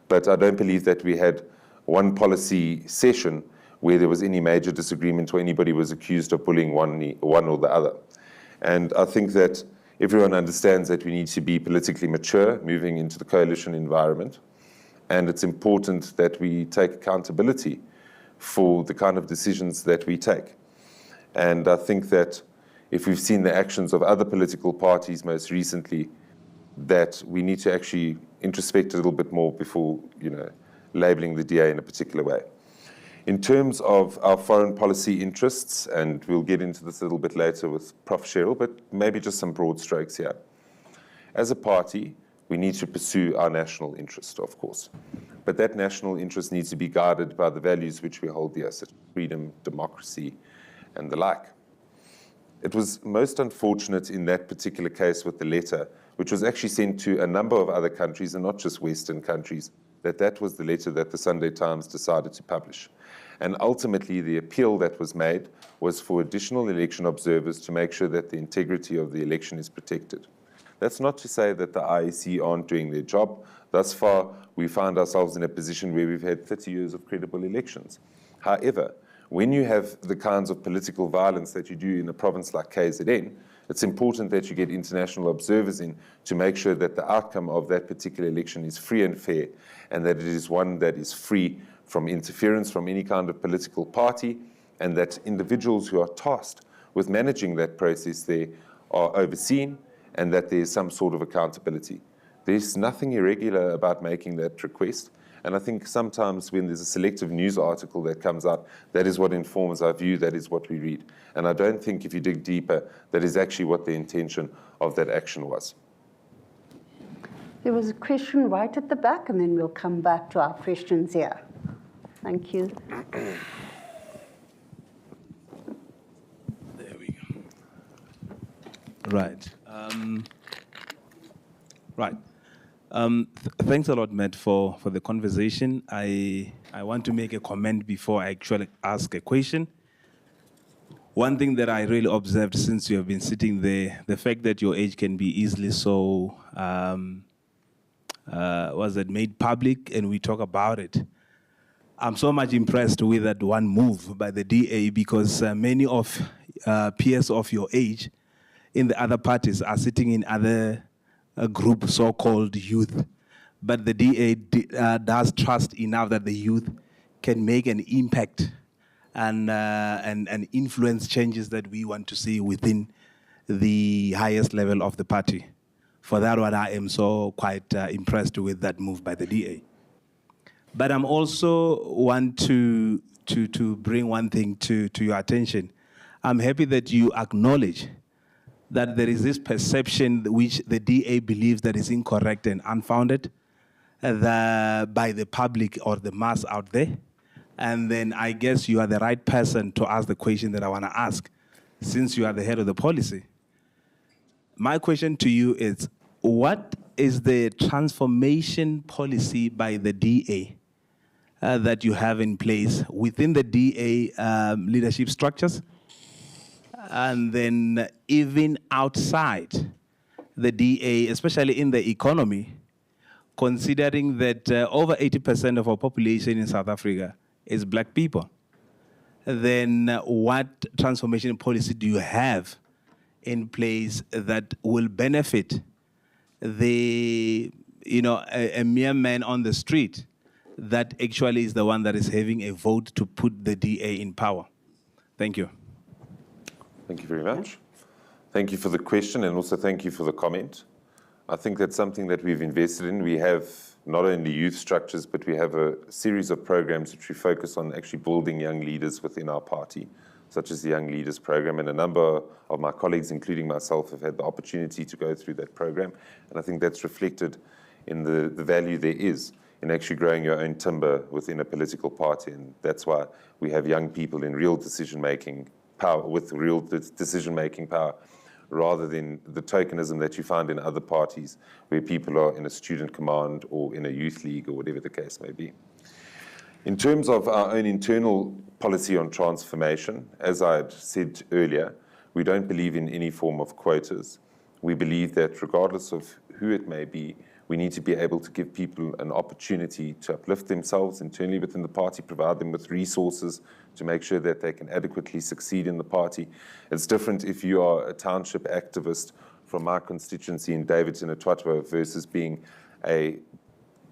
but I don't believe that we had one policy session where there was any major disagreement or anybody was accused of bullying one or the other. And I think that everyone understands that we need to be politically mature moving into the coalition environment. And it's important that we take accountability for the kind of decisions that we take. And I think that if we've seen the actions of other political parties most recently, that we need to actually introspect a little bit more before, labeling the DA in a particular way. In terms of our foreign policy interests, and we'll get into this a little bit later with Prof. Cheryl, but maybe just some broad strokes here. As a party, we need to pursue our national interest, of course. But that national interest needs to be guided by the values which we hold dear, such as freedom, democracy, and the like. It was most unfortunate in that particular case with the letter, which was actually sent to a number of other countries, and not just Western countries, that was the letter that the Sunday Times decided to publish. And ultimately, the appeal that was made was for additional election observers to make sure that the integrity of the election is protected. That's not to say that the IEC aren't doing their job. Thus far, we find ourselves in a position where we've had 30 years of credible elections. However, when you have the kinds of political violence that you do in a province like KZN, it's important that you get international observers in to make sure that the outcome of that particular election is free and fair, and that it is one that is free from interference from any kind of political party, and that individuals who are tasked with managing that process there are overseen, and that there is some sort of accountability. There's nothing irregular about making that request, and I think sometimes when there's a selective news article that comes out, that is what informs our view, that is what we read. And I don't think if you dig deeper, that is actually what the intention of that action was. There was a question right at the back, and then we'll come back to our questions here. Thank you. There we go. Right. Thanks a lot, Matt, for the conversation. I want to make a comment before I actually ask a question. One thing that I really observed since you have been sitting there, the fact that your age can be easily so, made public, and we talk about it. I'm so much impressed with that one move by the DA, because many of peers of your age in the other parties are sitting in other groups, so-called youth. But the DA does trust enough that the youth can make an impact and influence changes that we want to see within the highest level of the party. For that one, I am so quite impressed with that move by the DA. But I'm also want to bring one thing to your attention. I'm happy that you acknowledge that there is this perception which the DA believes that is incorrect and unfounded by the public or the mass out there. And then I guess you are the right person to ask the question that I want to ask, since you are the head of the policy. My question to you is, what is the transformation policy by the DA that you have in place within the DA leadership structures, and then even outside the DA, especially in the economy, considering that over 80% of our population in South Africa is black people, then what transformation policy do you have in place that will benefit the, a mere man on the street that actually is the one that is having a vote to put the DA in power? Thank you. Thank you very much. Thank you for the question, and also thank you for the comment. I think that's something that we've invested in. We have not only youth structures, but we have a series of programs which we focus on actually building young leaders within our party, such as the Young Leaders Program. And a number of my colleagues, including myself, have had the opportunity to go through that program. And I think that's reflected in the value there is in actually growing your own timber within a political party. And that's why we have young people in real decision-making power, with real decision-making power, rather than the tokenism that you find in other parties where people are in a student command or in a youth league or whatever the case may be. In terms of our own internal policy on transformation, as I had said earlier, we don't believe in any form of quotas. We believe that regardless of who it may be, we need to be able to give people an opportunity to uplift themselves internally within the party, provide them with resources to make sure that they can adequately succeed in the party. It's different if you are a township activist from my constituency in Davidson at Twatwa versus being a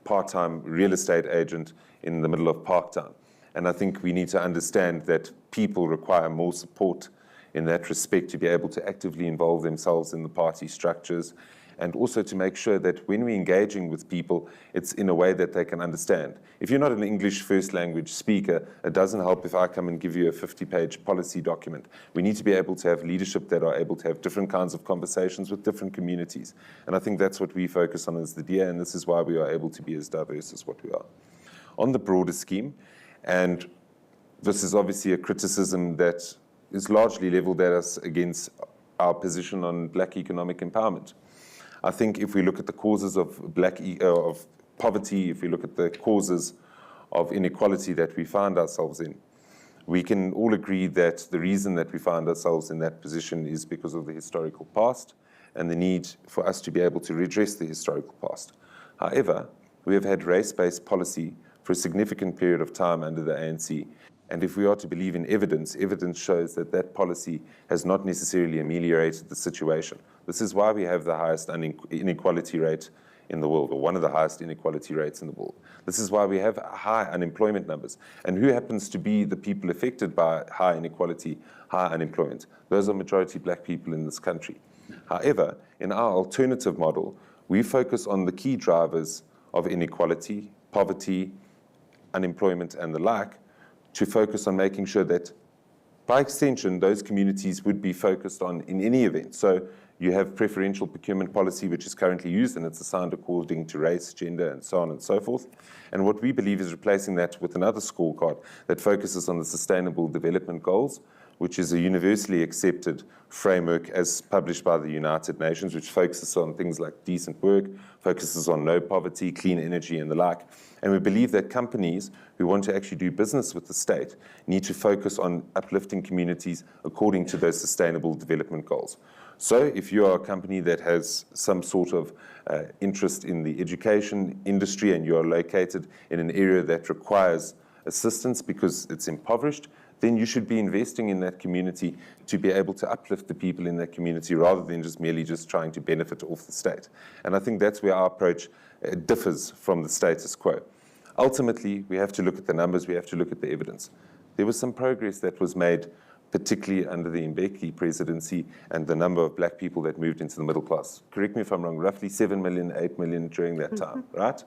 part-time real estate agent in the middle of Parktown. And I think we need to understand that people require more support in that respect to be able to actively involve themselves in the party structures, and also to make sure that when we're engaging with people, it's in a way that they can understand. If you're not an English first language speaker, it doesn't help if I come and give you a 50-page policy document. We need to be able to have leadership that are able to have different kinds of conversations with different communities. And I think that's what we focus on as the DA, and this is why we are able to be as diverse as what we are. On the broader scheme, and this is obviously a criticism that is largely leveled at us against our position on black economic empowerment. I think if we look at the causes of of poverty, if we look at the causes of inequality that we find ourselves in, we can all agree that the reason that we find ourselves in that position is because of the historical past and the need for us to be able to redress the historical past. However, we have had race-based policy for a significant period of time under the ANC. And if we are to believe in evidence, evidence shows that that policy has not necessarily ameliorated the situation. This is why we have the highest inequality rate in the world, or one of the highest inequality rates in the world. This is why we have high unemployment numbers. And who happens to be the people affected by high inequality, high unemployment? Those are majority black people in this country. However, in our alternative model, we focus on the key drivers of inequality, poverty, unemployment, and the like, to focus on making sure that, by extension, those communities would be focused on in any event. So you have preferential procurement policy, which is currently used, and it's assigned according to race, gender, and so on and so forth. And what we believe is replacing that with another scorecard that focuses on the Sustainable Development Goals, which is a universally accepted framework as published by the United Nations, which focuses on things like decent work, focuses on no poverty, clean energy, and the like. And we believe that companies who want to actually do business with the state need to focus on uplifting communities according to those Sustainable Development Goals. So if you are a company that has some sort of interest in the education industry and you are located in an area that requires assistance because it's impoverished, then you should be investing in that community to be able to uplift the people in that community rather than just merely trying to benefit off the state. And I think that's where our approach differs from the status quo. Ultimately, we have to look at the numbers, we have to look at the evidence. There was some progress that was made, particularly under the Mbeki presidency and the number of black people that moved into the middle class. Correct me if I'm wrong, roughly 7 million, 8 million during that time, right?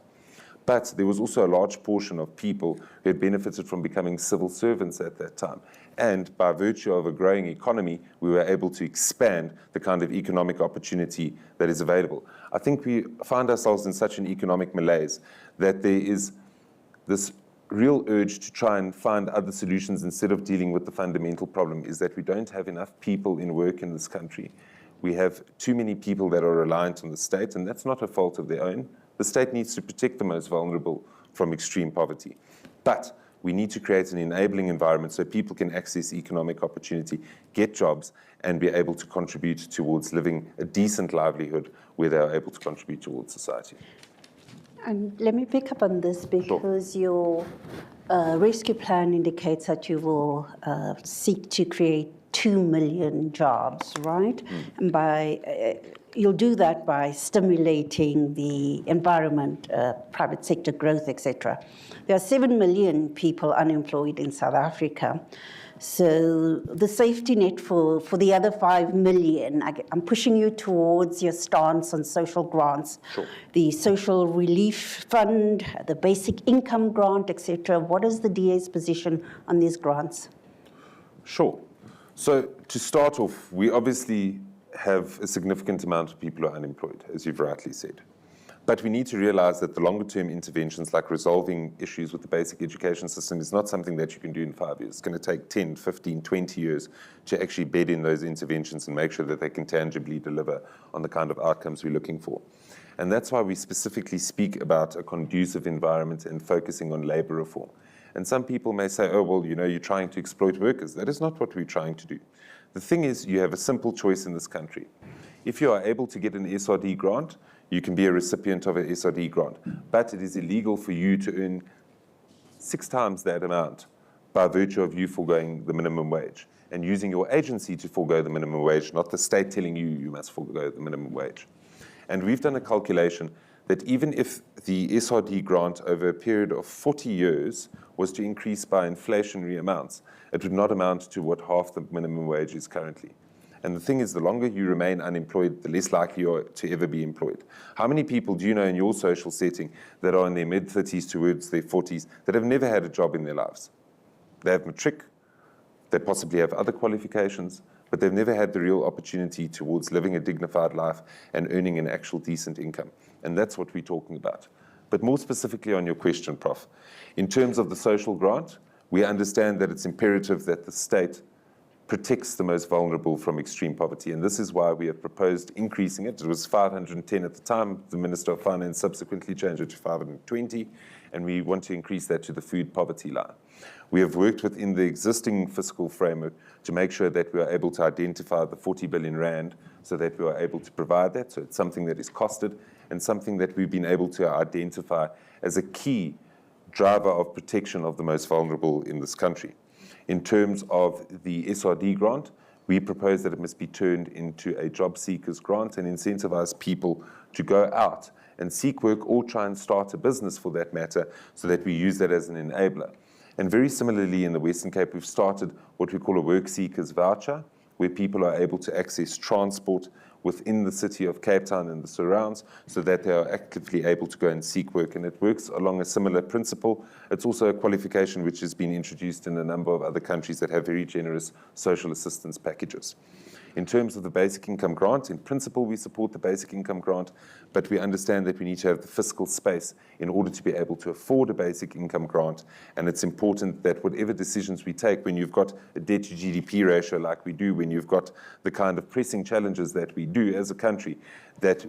But there was also a large portion of people who had benefited from becoming civil servants at that time. And by virtue of a growing economy, we were able to expand the kind of economic opportunity that is available. I think we find ourselves in such an economic malaise that there is this real urge to try and find other solutions instead of dealing with the fundamental problem, is that we don't have enough people in work in this country. We have too many people that are reliant on the state, and that's not a fault of their own. The state needs to protect the most vulnerable from extreme poverty. But we need to create an enabling environment so people can access economic opportunity, get jobs, and be able to contribute towards living a decent livelihood where they are able to contribute towards society. And let me pick up on this because your rescue plan indicates that you will seek to create 2 million jobs, right? And you'll do that by stimulating the environment, private sector growth, etc. There are 7 million people unemployed in South Africa. So the safety net for the other 5 million, I'm pushing you towards your stance on social grants, Sure. the social relief fund, the basic income grant, etc. What is the DA's position on these grants? Sure. So to start off, we obviously have a significant amount of people who are unemployed, as you've rightly said. But we need to realize that the longer-term interventions, like resolving issues with the basic education system, is not something that you can do in 5 years. It's going to take 10, 15, 20 years to actually bed in those interventions and make sure that they can tangibly deliver on the kind of outcomes we're looking for. And that's why we specifically speak about a conducive environment and focusing on labor reform. And some people may say, oh, well, you're trying to exploit workers. That is not what we're trying to do. The thing is, you have a simple choice in this country. If you are able to get an SRD grant, you can be a recipient of an SRD grant. But it is illegal for you to earn 6 times that amount by virtue of you foregoing the minimum wage and using your agency to forego the minimum wage, not the state telling you you must forego the minimum wage. And we've done a calculation that even if the SRD grant over a period of 40 years was to increase by inflationary amounts, it would not amount to what half the minimum wage is currently. And the thing is, the longer you remain unemployed, the less likely you are to ever be employed. How many people do you know in your social setting that are in their mid-30s towards their 40s that have never had a job in their lives? They have matric, they possibly have other qualifications, but they've never had the real opportunity towards living a dignified life and earning an actual decent income. And that's what we're talking about. But more specifically on your question, Prof, in terms of the social grant, we understand that it's imperative that the state protects the most vulnerable from extreme poverty. And this is why we have proposed increasing it. It was 510 at the time. The Minister of Finance subsequently changed it to 520, and we want to increase that to the food poverty line. We have worked within the existing fiscal framework to make sure that we are able to identify the 40 billion rand so that we are able to provide that. So it's something that is costed and something that we've been able to identify as a key driver of protection of the most vulnerable in this country. In terms of the SRD grant, we propose that it must be turned into a job seekers grant and incentivize people to go out and seek work or try and start a business for that matter so that we use that as an enabler. And very similarly in the Western Cape, we've started what we call a work seekers voucher, where people are able to access transport within the city of Cape Town and the surrounds so that they are actively able to go and seek work. And it works along a similar principle. It's also a qualification which has been introduced in a number of other countries that have very generous social assistance packages. In terms of the basic income grant, in principle, we support the basic income grant, but we understand that we need to have the fiscal space in order to be able to afford a basic income grant. And it's important that whatever decisions we take, when you've got a debt to GDP ratio like we do, when you've got the kind of pressing challenges that we do as a country, that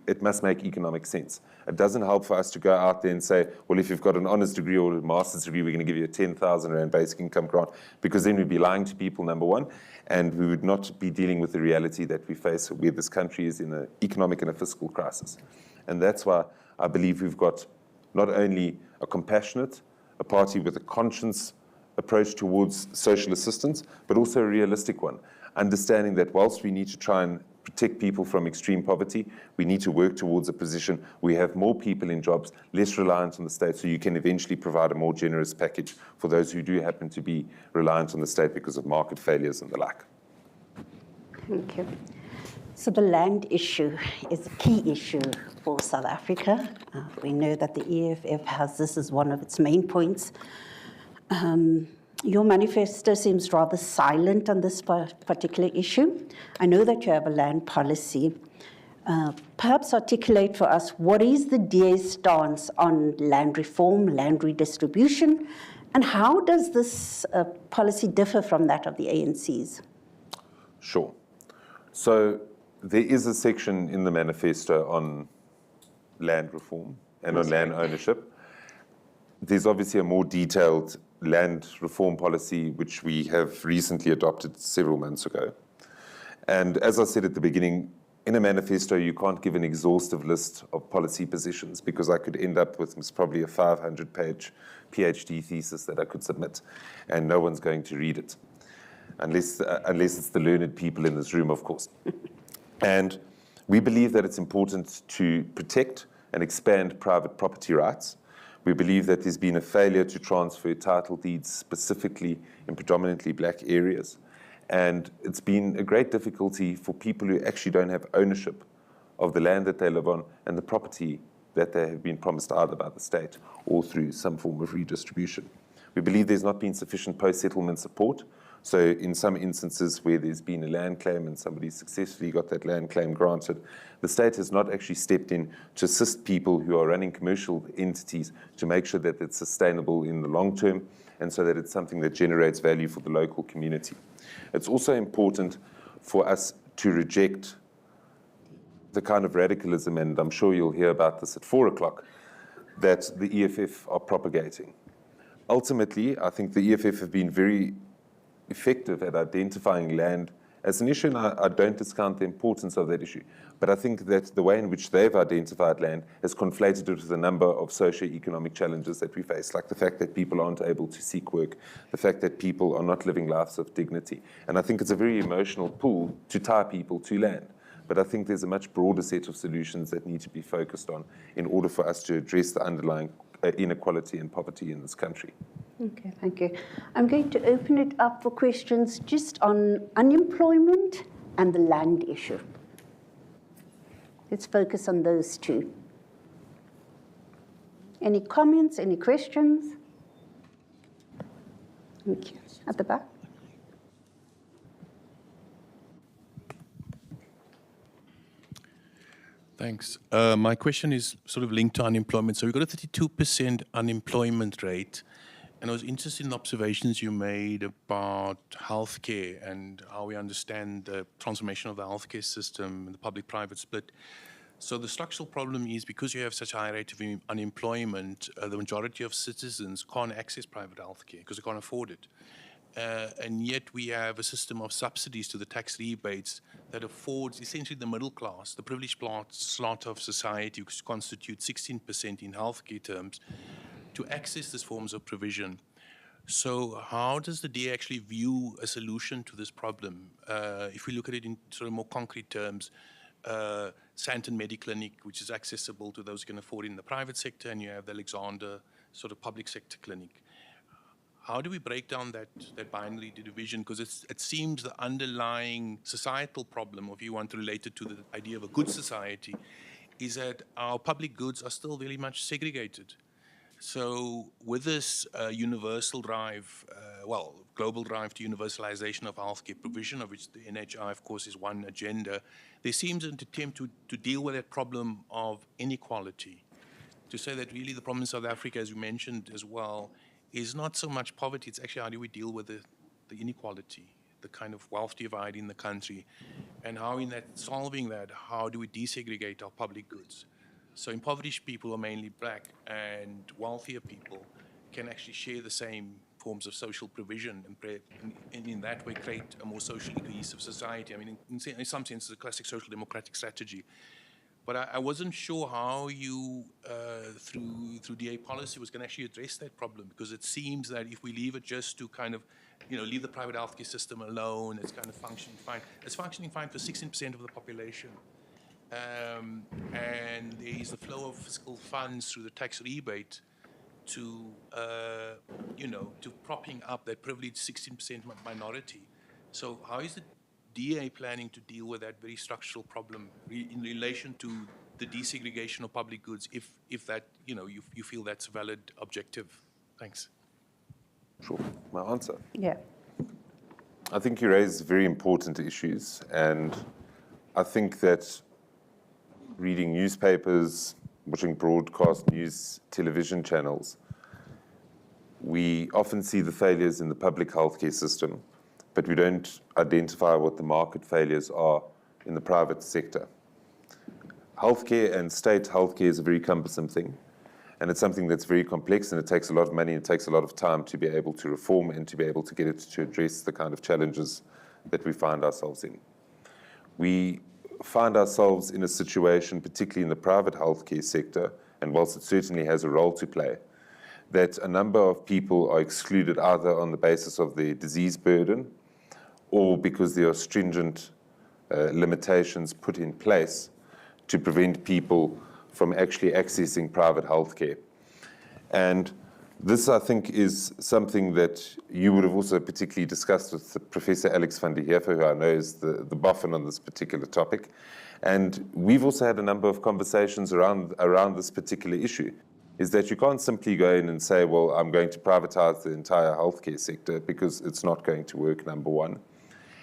it must make economic sense. It doesn't help for us to go out there and say, well, if you've got an honours degree or a master's degree, we're going to give you a 10,000 rand basic income grant, because then we'd be lying to people, number one, and we would not be dealing with the reality that we face where this country is in an economic and a fiscal crisis. And that's why I believe we've got not only a compassionate, a party with a conscience approach towards social assistance, but also a realistic one, understanding that whilst we need to try and protect people from extreme poverty, we need to work towards a position where we have more people in jobs, less reliant on the state, so you can eventually provide a more generous package for those who do happen to be reliant on the state because of market failures and the like. Thank you. So the land issue is a key issue for South Africa. We know that the EFF has this as one of its main points. Your manifesto seems rather silent on this particular issue. I know that you have a land policy. Perhaps articulate for us what is the DA's stance on land reform, land redistribution, and how does this policy differ from that of the ANC's? Sure. So there is a section in the manifesto on land reform and on land ownership. There's obviously a more detailed land reform policy, which we have recently adopted several months ago. And as I said at the beginning, in a manifesto, you can't give an exhaustive list of policy positions because I could end up with probably a 500-page PhD thesis that I could submit, and no one's going to read it, unless it's the learned people in this room, of course. And we believe that it's important to protect and expand private property rights. We believe that there's been a failure to transfer title deeds specifically in predominantly black areas. And it's been a great difficulty for people who actually don't have ownership of the land that they live on and the property that they have been promised either by the state or through some form of redistribution. We believe there's not been sufficient post-settlement support. So in some instances where there's been a land claim and somebody successfully got that land claim granted, the state has not actually stepped in to assist people who are running commercial entities to make sure that it's sustainable in the long term and so that it's something that generates value for the local community. It's also important for us to reject the kind of radicalism, and I'm sure you'll hear about this at 4 o'clock, that the EFF are propagating. Ultimately, I think the EFF have been very effective at identifying land as an issue, and I don't discount the importance of that issue. But I think that the way in which they've identified land has conflated it with a number of socio-economic challenges that we face, like the fact that people aren't able to seek work, the fact that people are not living lives of dignity. And I think it's a very emotional pull to tie people to land. But I think there's a much broader set of solutions that need to be focused on in order for us to address the underlying inequality and poverty in this country. Okay, thank you. I'm going to open it up for questions just on unemployment and the land issue. Let's focus on those two. Any comments, any questions? Thank you. At the back. Thanks. My question is sort of linked to unemployment. So we've got a 32% unemployment rate. And I was interested in observations you made about healthcare and how we understand the transformation of the healthcare system and the public-private split. So the structural problem is because you have such a high rate of unemployment, the majority of citizens can't access private healthcare because they can't afford it. And yet we have a system of subsidies to the tax rebates that affords essentially the middle class, the privileged slot of society, which constitutes 16% in healthcare terms, to access these forms of provision. So how does the DA actually view a solution to this problem? If we look at it in sort of more concrete terms, Santon Mediclinic, which is accessible to those who can afford it in the private sector, and you have the Alexander sort of public sector clinic. How do we break down that binary division? Because it seems the underlying societal problem, or if you want to relate it to the idea of a good society, is that our public goods are still very much segregated. So with this universal drive, global drive to universalization of healthcare provision, of which the NHI, of course, is one agenda, there seems an attempt to deal with that problem of inequality. To say that really the problem in South Africa, as you mentioned as well, is not so much poverty, it's actually how do we deal with the inequality, the kind of wealth divide in the country, and how in that solving that, how do we desegregate our public goods? So impoverished people are mainly black, and wealthier people can actually share the same forms of social provision and in that way create a more socially cohesive society. I mean, in some sense, it's a classic social democratic strategy. But I wasn't sure how you, through DA policy, was going to actually address that problem, because it seems that if we leave it just to kind of, leave the private healthcare system alone, it's kind of functioning fine. It's functioning fine for 16% of the population. And there is a flow of fiscal funds through the tax rebate to, to propping up that privileged 16% minority. So how is the DA planning to deal with that very structural problem in relation to the desegregation of public goods, if that, you feel that's a valid objective? Thanks. Sure. My answer? Yeah. I think you raise very important issues, and I think that reading newspapers, watching broadcast news television channels, we often see the failures in the public healthcare system, but we don't identify what the market failures are in the private sector. Healthcare and state healthcare is a very cumbersome thing, and it's something that's very complex, and it takes a lot of money, and it takes a lot of time to be able to reform and to be able to get it to address the kind of challenges that we find ourselves in. We find ourselves in a situation, particularly in the private healthcare sector, and whilst it certainly has a role to play, that a number of people are excluded either on the basis of their disease burden or because there are stringent limitations put in place to prevent people from actually accessing private healthcare. And this, I think, is something that you would have also particularly discussed with Professor Alex van der Heever, who I know is the boffin on this particular topic. And we've also had a number of conversations around this particular issue, is that you can't simply go in and say, well, I'm going to privatize the entire healthcare sector, because it's not going to work, number one.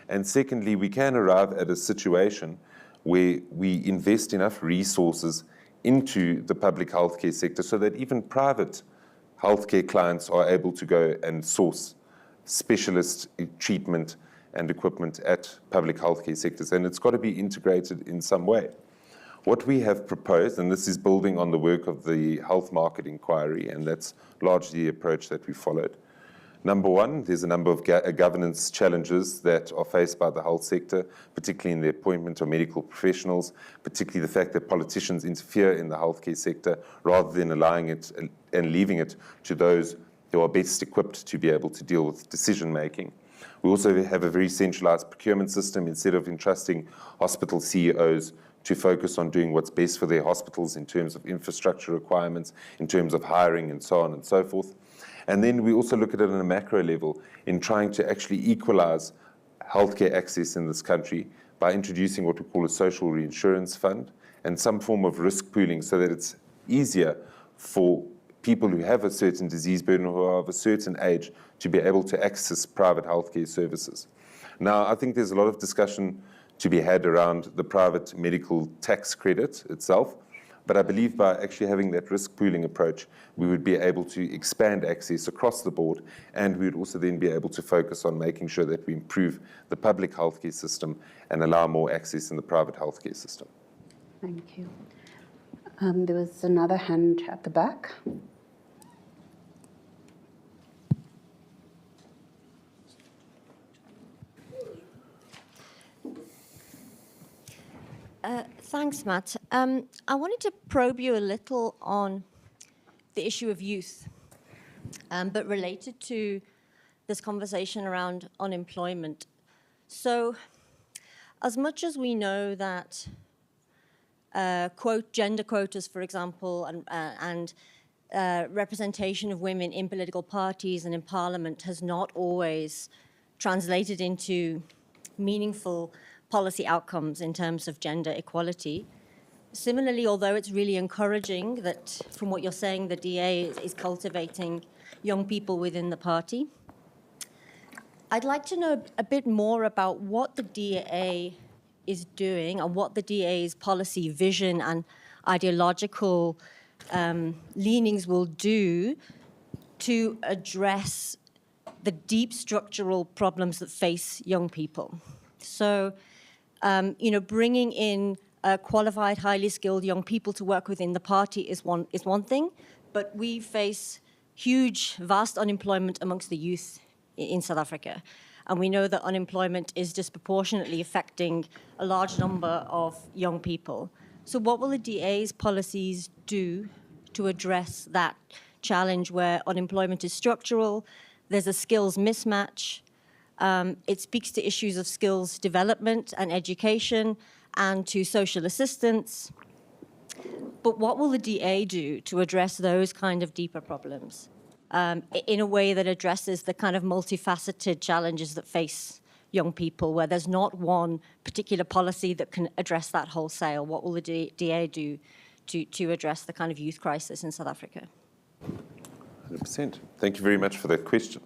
And secondly, we can arrive at a situation where we invest enough resources into the public healthcare sector so that even private healthcare clients are able to go and source specialist treatment and equipment at public healthcare sectors. And it's got to be integrated in some way. What we have proposed, and this is building on the work of the health market inquiry, and that's largely the approach that we followed. Number one, there's a number of governance challenges that are faced by the health sector, particularly in the appointment of medical professionals, particularly the fact that politicians interfere in the healthcare sector rather than allowing it and leaving it to those who are best equipped to be able to deal with decision making. We also have a very centralized procurement system instead of entrusting hospital CEOs to focus on doing what's best for their hospitals in terms of infrastructure requirements, in terms of hiring and so on and so forth. And then we also look at it on a macro level in trying to actually equalize healthcare access in this country by introducing what we call a social reinsurance fund and some form of risk pooling so that it's easier for people who have a certain disease burden or who are of a certain age to be able to access private healthcare services. Now, I think there's a lot of discussion to be had around the private medical tax credit itself. But I believe by actually having that risk pooling approach, we would be able to expand access across the board, and we would also then be able to focus on making sure that we improve the public healthcare system and allow more access in the private healthcare system. Thank you. There was another hand at the back. Thanks, Matt. I wanted to probe you a little on the issue of youth, but related to this conversation around unemployment. So, as much as we know that gender quotas, for example, and representation of women in political parties and in parliament has not always translated into meaningful policy outcomes in terms of gender equality. Similarly, although it's really encouraging that, from what you're saying, the DA is cultivating young people within the party, I'd like to know a bit more about what the DA is doing and what the DA's policy vision and ideological leanings will do to address the deep structural problems that face young people. So, bringing in qualified, highly skilled young people to work within the party is one thing, but we face huge, vast unemployment amongst the youth in South Africa. And we know that unemployment is disproportionately affecting a large number of young people. So what will the DA's policies do to address that challenge where unemployment is structural, there's a skills mismatch? It speaks to issues of skills development and education and to social assistance. But what will the DA do to address those kind of deeper problems in a way that addresses the kind of multifaceted challenges that face young people, where there's not one particular policy that can address that wholesale? What will the DA do to address the kind of youth crisis in South Africa? 100%. Thank you very much for that question.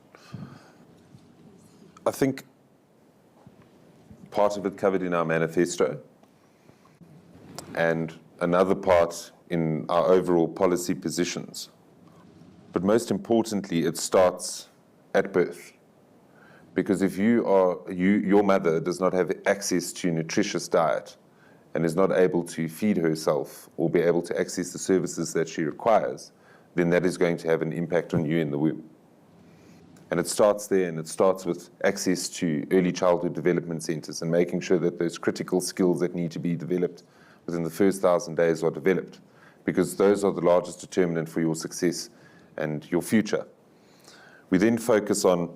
I think part of it covered in our manifesto, and another part in our overall policy positions. But most importantly, it starts at birth. Because if your mother does not have access to nutritious diet and is not able to feed herself or be able to access the services that she requires, then that is going to have an impact on you in the womb. And it starts there, and it starts with access to early childhood development centres and making sure that those critical skills that need to be developed within the first 1,000 days are developed, because those are the largest determinant for your success and your future. We then focus on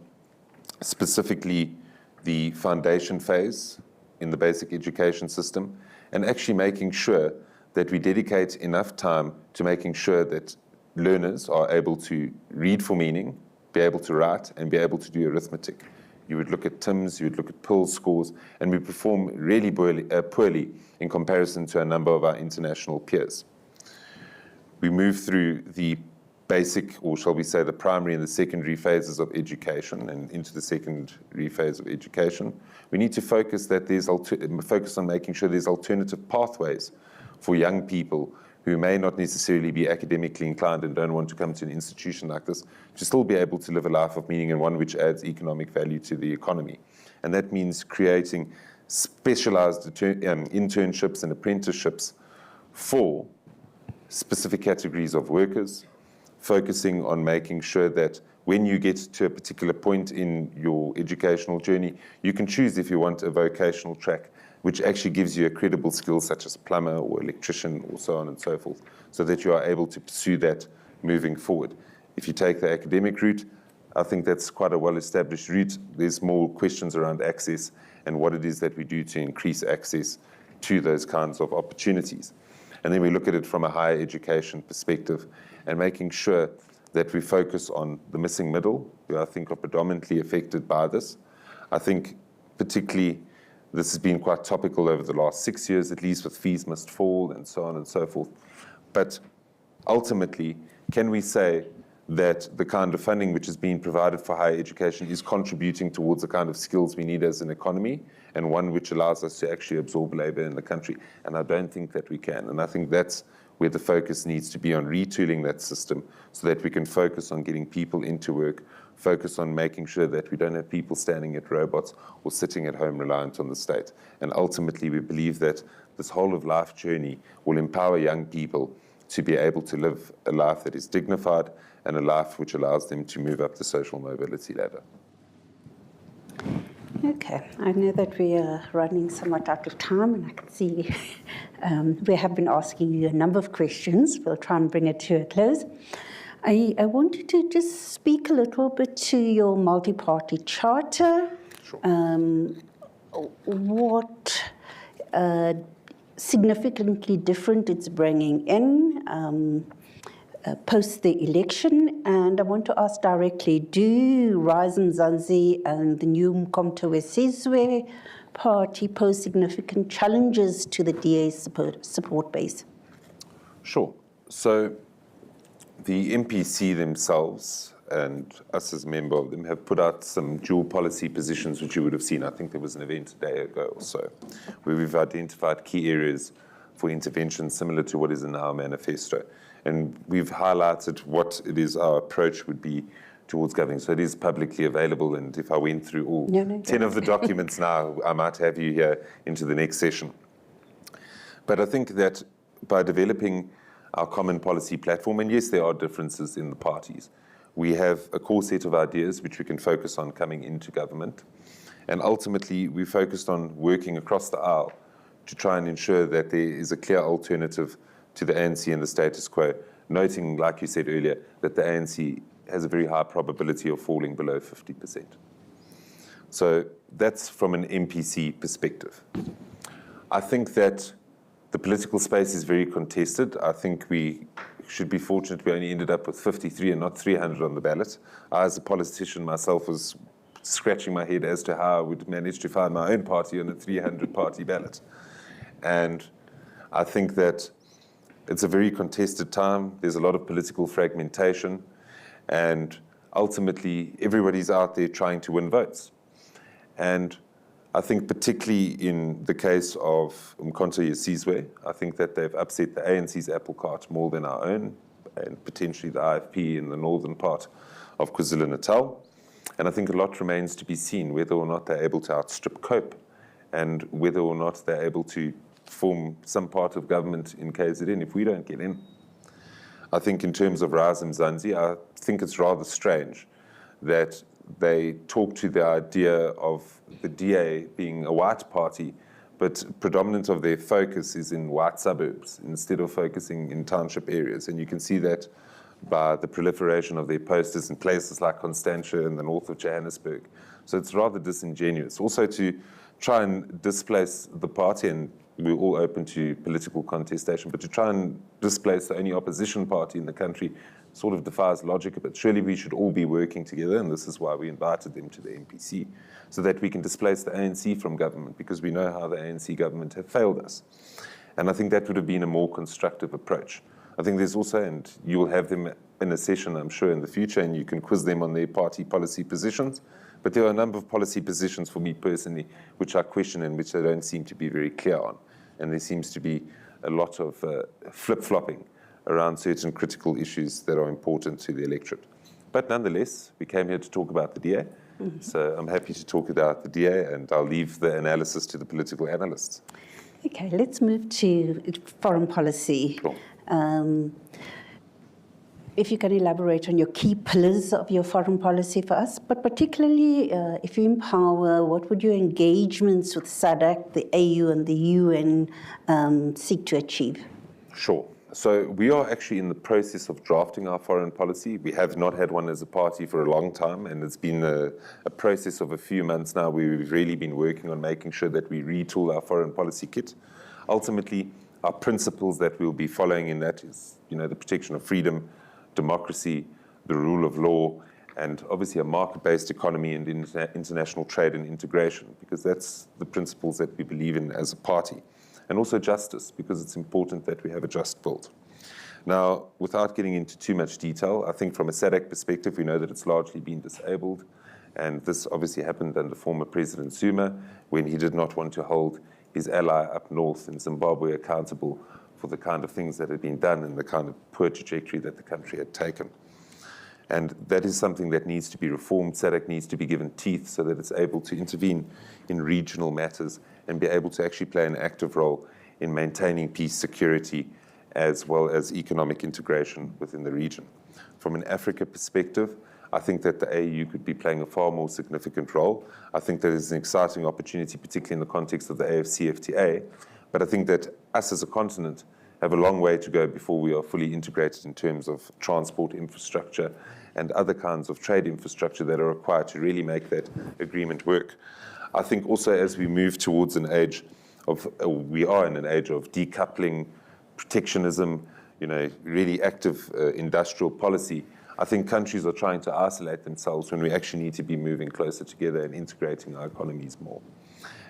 specifically the foundation phase in the basic education system, and actually making sure that we dedicate enough time to making sure that learners are able to read for meaning, be able to write, and be able to do arithmetic. You would look at TIMS, you would look at PIL scores, and we perform really poorly in comparison to a number of our international peers. We move through the basic, or shall we say, the primary and the secondary phases of education and into the secondary phase of education. We need to focus on making sure there's alternative pathways for young people who may not necessarily be academically inclined and don't want to come to an institution like this, to still be able to live a life of meaning and one which adds economic value to the economy. And that means creating specialized internships and apprenticeships for specific categories of workers, focusing on making sure that when you get to a particular point in your educational journey, you can choose if you want a vocational track, which actually gives you a credible skill such as plumber or electrician or so on and so forth, so that you are able to pursue that moving forward. If you take the academic route, I think that's quite a well-established route. There's more questions around access and what it is that we do to increase access to those kinds of opportunities. And then we look at it from a higher education perspective and making sure that we focus on the missing middle, who I think are predominantly affected by this. I think particularly this has been quite topical over the last 6 years, at least, with fees must fall and so on and so forth. But ultimately, can we say that the kind of funding which is being provided for higher education is contributing towards the kind of skills we need as an economy, and one which allows us to actually absorb labor in the country? And I don't think that we can. And I think that's where the focus needs to be, on retooling that system so that we can focus on getting people into work, focus on making sure that we don't have people standing at robots or sitting at home reliant on the state. And ultimately, we believe that this whole of life journey will empower young people to be able to live a life that is dignified and a life which allows them to move up the social mobility ladder. Okay, I know that we are running somewhat out of time, and I can see we have been asking you a number of questions. We'll try and bring it to a close. I wanted to just speak a little bit to your multi-party charter. Sure. What significantly different it's bringing in post the election. And I want to ask directly, do Rise Mzansi and the new Mkhonto weSizwe party pose significant challenges to the DA's support base? Sure. So the MPC themselves and us as a member of them have put out some dual policy positions, which you would have seen. I think there was an event a day ago or so, where we've identified key areas for intervention similar to what is in our manifesto. And we've highlighted what it is our approach would be towards governing. So it is publicly available, and if I went through all 10 of the documents now, I might have you here into the next session. But I think that by developing our common policy platform, and yes, there are differences in the parties, we have a core set of ideas which we can focus on coming into government. And ultimately, we focused on working across the aisle to try and ensure that there is a clear alternative to the ANC and the status quo, noting, like you said earlier, that the ANC has a very high probability of falling below 50%. So that's from an MPC perspective. I think that the political space is very contested. I think we should be fortunate we only ended up with 53 and not 300 on the ballot. I, as a politician myself, was scratching my head as to how I would manage to find my own party on a 300-party ballot. And I think that it's a very contested time. There's a lot of political fragmentation, and ultimately everybody's out there trying to win votes. And I think particularly in the case of Mkhonto weSizwe, I think that they've upset the ANC's apple cart more than our own, and potentially the IFP in the northern part of KwaZulu-Natal. And I think a lot remains to be seen, whether or not they're able to outstrip COPE, and whether or not they're able to form some part of government in KZN if we don't get in. I think in terms of Rise Mzansi, I think it's rather strange that they talk to the idea of the DA being a white party, but predominant of their focus is in white suburbs instead of focusing in township areas. And you can see that by the proliferation of their posters in places like Constantia in the north of Johannesburg. So it's rather disingenuous. Also to try and displace the party, and we're all open to political contestation, but to try and displace the only opposition party in the country sort of defies logic a bit. Surely we should all be working together, and this is why we invited them to the MPC, so that we can displace the ANC from government, because we know how the ANC government have failed us. And I think that would have been a more constructive approach. I think there's also, and you will have them in a session, I'm sure, in the future, and you can quiz them on their party policy positions. But there are a number of policy positions for me personally, which I question and which they don't seem to be very clear on. And there seems to be a lot of flip-flopping around certain critical issues that are important to the electorate. But nonetheless, we came here to talk about the DA. Mm-hmm. So I'm happy to talk about the DA, and I'll leave the analysis to the political analysts. Okay, let's move to foreign policy. Sure. If you can elaborate on your key pillars of your foreign policy for us, but particularly if you empower, what would your engagements with SADC, the AU and the UN seek to achieve? Sure. So we are actually in the process of drafting our foreign policy. We have not had one as a party for a long time, and it's been a process of a few months now where we've really been working on making sure that we retool our foreign policy kit. Ultimately, our principles that we'll be following in that is, the protection of freedom, democracy, the rule of law, and obviously a market-based economy and international trade and integration, because that's the principles that we believe in as a party. And also justice, because it's important that we have a just world. Now, without getting into too much detail, I think from a SADC perspective, we know that it's largely been disabled. And this obviously happened under former President Zuma, when he did not want to hold his ally up north in Zimbabwe accountable for the kind of things that had been done and the kind of poor trajectory that the country had taken. And that is something that needs to be reformed. SADC needs to be given teeth so that it's able to intervene in regional matters and be able to actually play an active role in maintaining peace, security, as well as economic integration within the region. From an Africa perspective, I think that the AU could be playing a far more significant role. I think that is an exciting opportunity, particularly in the context of the AFCFTA. But I think that us as a continent have a long way to go before we are fully integrated in terms of transport infrastructure and other kinds of trade infrastructure that are required to really make that agreement work. I think also as we move towards an age of, we are in an age of decoupling, protectionism, really active industrial policy. I think countries are trying to isolate themselves when we actually need to be moving closer together and integrating our economies more.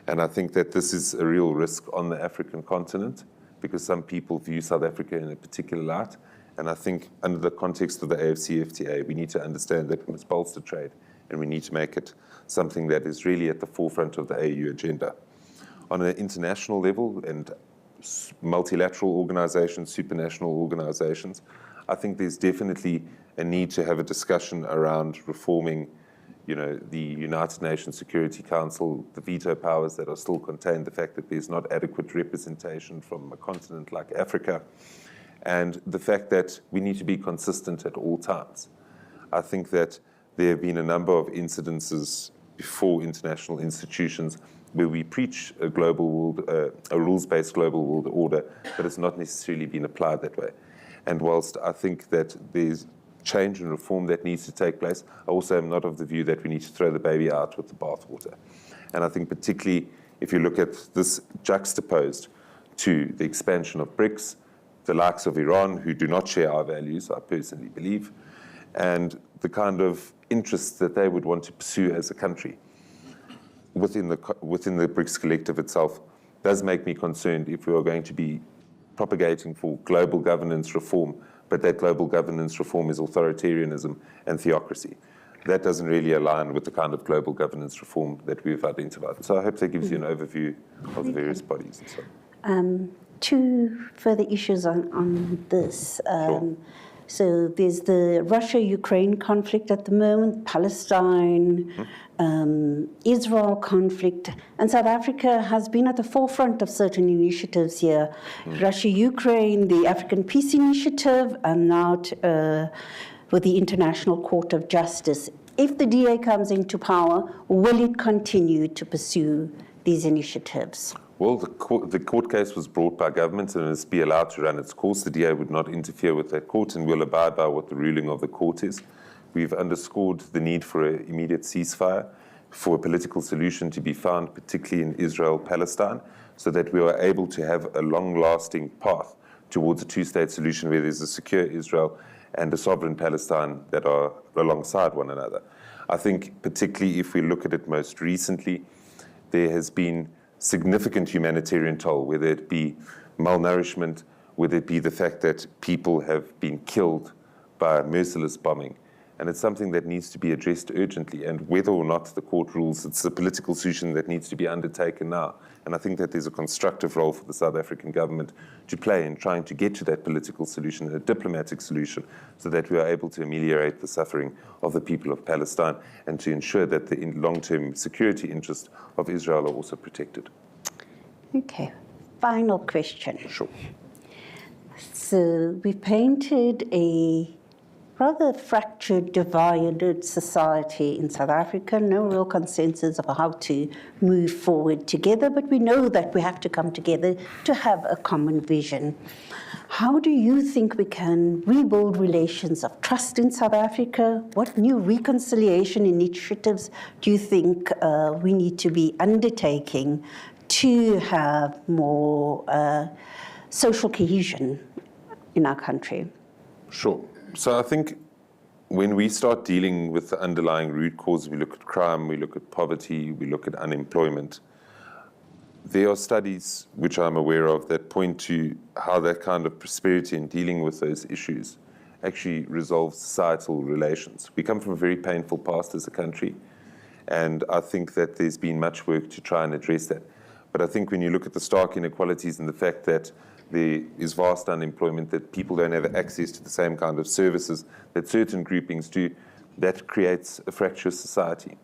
And I think that this is a real risk on the African continent, because some people view South Africa in a particular light. And I think under the context of the AFCFTA, we need to understand that we must bolster trade, and we need to make it something that is really at the forefront of the AU agenda. On an international level and multilateral organizations, supranational organizations, I think there's definitely a need to have a discussion around reforming the United Nations Security Council, the veto powers that are still contained, the fact that there's not adequate representation from a continent like Africa, and the fact that we need to be consistent at all times. I think that there have been a number of incidences before international institutions where we preach a global world, a rules-based global world order, but it's not necessarily been applied that way. And whilst I think that there's change and reform that needs to take place, I also am not of the view that we need to throw the baby out with the bathwater. And I think particularly if you look at this juxtaposed to the expansion of BRICS, the likes of Iran, who do not share our values, I personally believe, and the kind of interests that they would want to pursue as a country within the BRICS collective itself, does make me concerned if we are going to be propagating for global governance reform, but that global governance reform is authoritarianism and theocracy. That doesn't really align with the kind of global governance reform that we've identified. So I hope that gives you an overview of the various bodies and so on. Two further issues on this. Sure. So there's the Russia-Ukraine conflict at the moment, Palestine, Israel conflict, and South Africa has been at the forefront of certain initiatives here. Russia-Ukraine, the African Peace Initiative, and now with the International Court of Justice. if the DA comes into power, will it continue to pursue these initiatives? Well, the court case was brought by government and must be allowed to run its course. The DA would not interfere with that court and will abide by what the ruling of the court is. We've underscored the need for an immediate ceasefire, for a political solution to be found, particularly in Israel-Palestine, so that we are able to have a long-lasting path towards a two-state solution where there's a secure Israel and a sovereign Palestine that are alongside one another. I think particularly if we look at it most recently, there has been significant humanitarian toll, whether it be malnourishment, whether it be the fact that people have been killed by merciless bombing. And it's something that needs to be addressed urgently. And whether or not the court rules, it's a political solution that needs to be undertaken now. And I think that there's a constructive role for the South African government to play in trying to get to that political solution, a diplomatic solution, so that we are able to ameliorate the suffering of the people of Palestine and to ensure that the long-term security interests of Israel are also protected. Okay, final question. Sure. So we painted a rather fractured, divided society in South Africa, no real consensus of how to move forward together, but we know that we have to come together to have a common vision. How do you think we can rebuild relations of trust in South Africa? What new reconciliation initiatives do you think we need to be undertaking to have more social cohesion in our country? Sure. So I think when we start dealing with the underlying root cause, we look at crime, we look at poverty, we look at unemployment. There are studies which I'm aware of that point to how that kind of prosperity in dealing with those issues actually resolves societal relations. We come from a very painful past as a country, and I think that there's been much work to try and address that. But I think when you look at the stark inequalities and the fact that there is vast unemployment, that people don't have access to the same kind of services that certain groupings do, that creates a fractious society.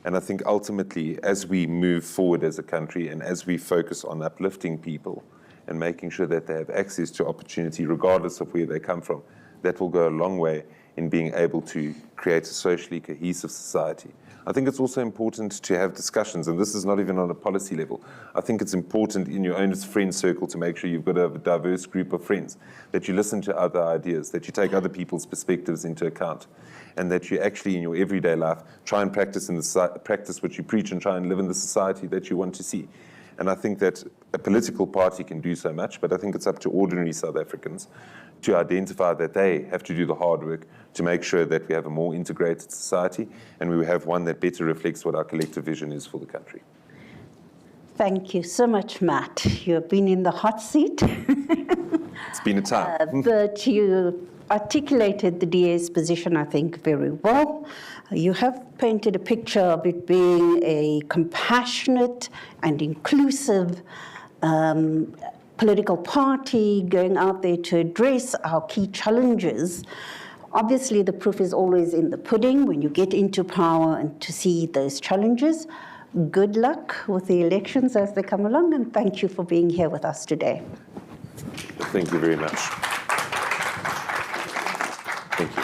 And I think ultimately, as we move forward as a country and as we focus on uplifting people and making sure that they have access to opportunity regardless of where they come from, that will go a long way in being able to create a socially cohesive society. I think it's also important to have discussions, and this is not even on a policy level. I think it's important in your own friend circle to make sure you've got a diverse group of friends, that you listen to other ideas, that you take other people's perspectives into account, and that you actually in your everyday life try and practice what you preach and try and live in the society that you want to see. And I think that a political party can do so much, but I think it's up to ordinary South Africans to identify that they have to do the hard work to make sure that we have a more integrated society and we have one that better reflects what our collective vision is for the country. Thank you so much, Matt. You have been in the hot seat. It's been a time. But you articulated the DA's position, I think, very well. You have painted a picture of it being a compassionate and inclusive political party going out there to address our key challenges. Obviously, the proof is always in the pudding when you get into power and to see those challenges. Good luck with the elections as they come along, and thank you for being here with us today. Thank you very much. Thank you.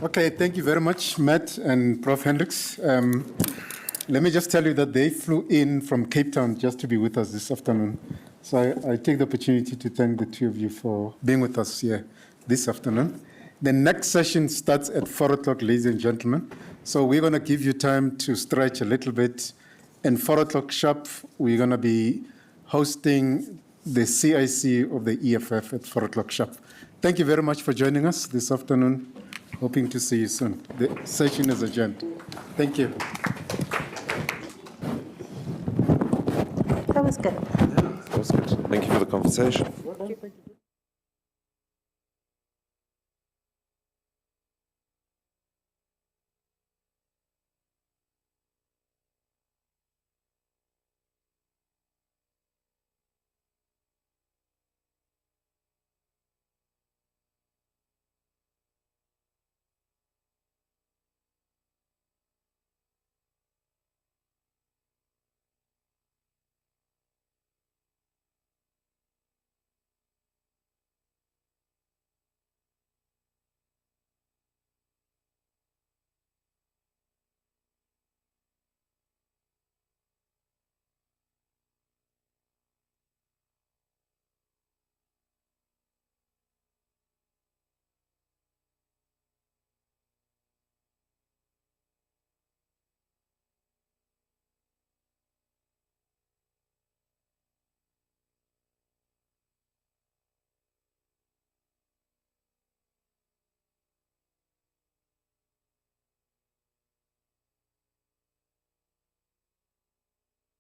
Okay, thank you very much, Matt and Prof. Hendricks. Let me just tell you that they flew in from Cape Town just to be with us this afternoon. So I take the opportunity to thank the two of you for being with us here this afternoon. The next session starts at 4 o'clock, ladies and gentlemen. So we're going to give you time to stretch a little bit. And 4 o'clock sharp, we're going to be hosting the CIC of the EFF at 4 o'clock sharp. Thank you very much for joining us this afternoon. Hoping to see you soon. The session is adjourned. Thank you. That was good. That was good. Thank you for the conversation.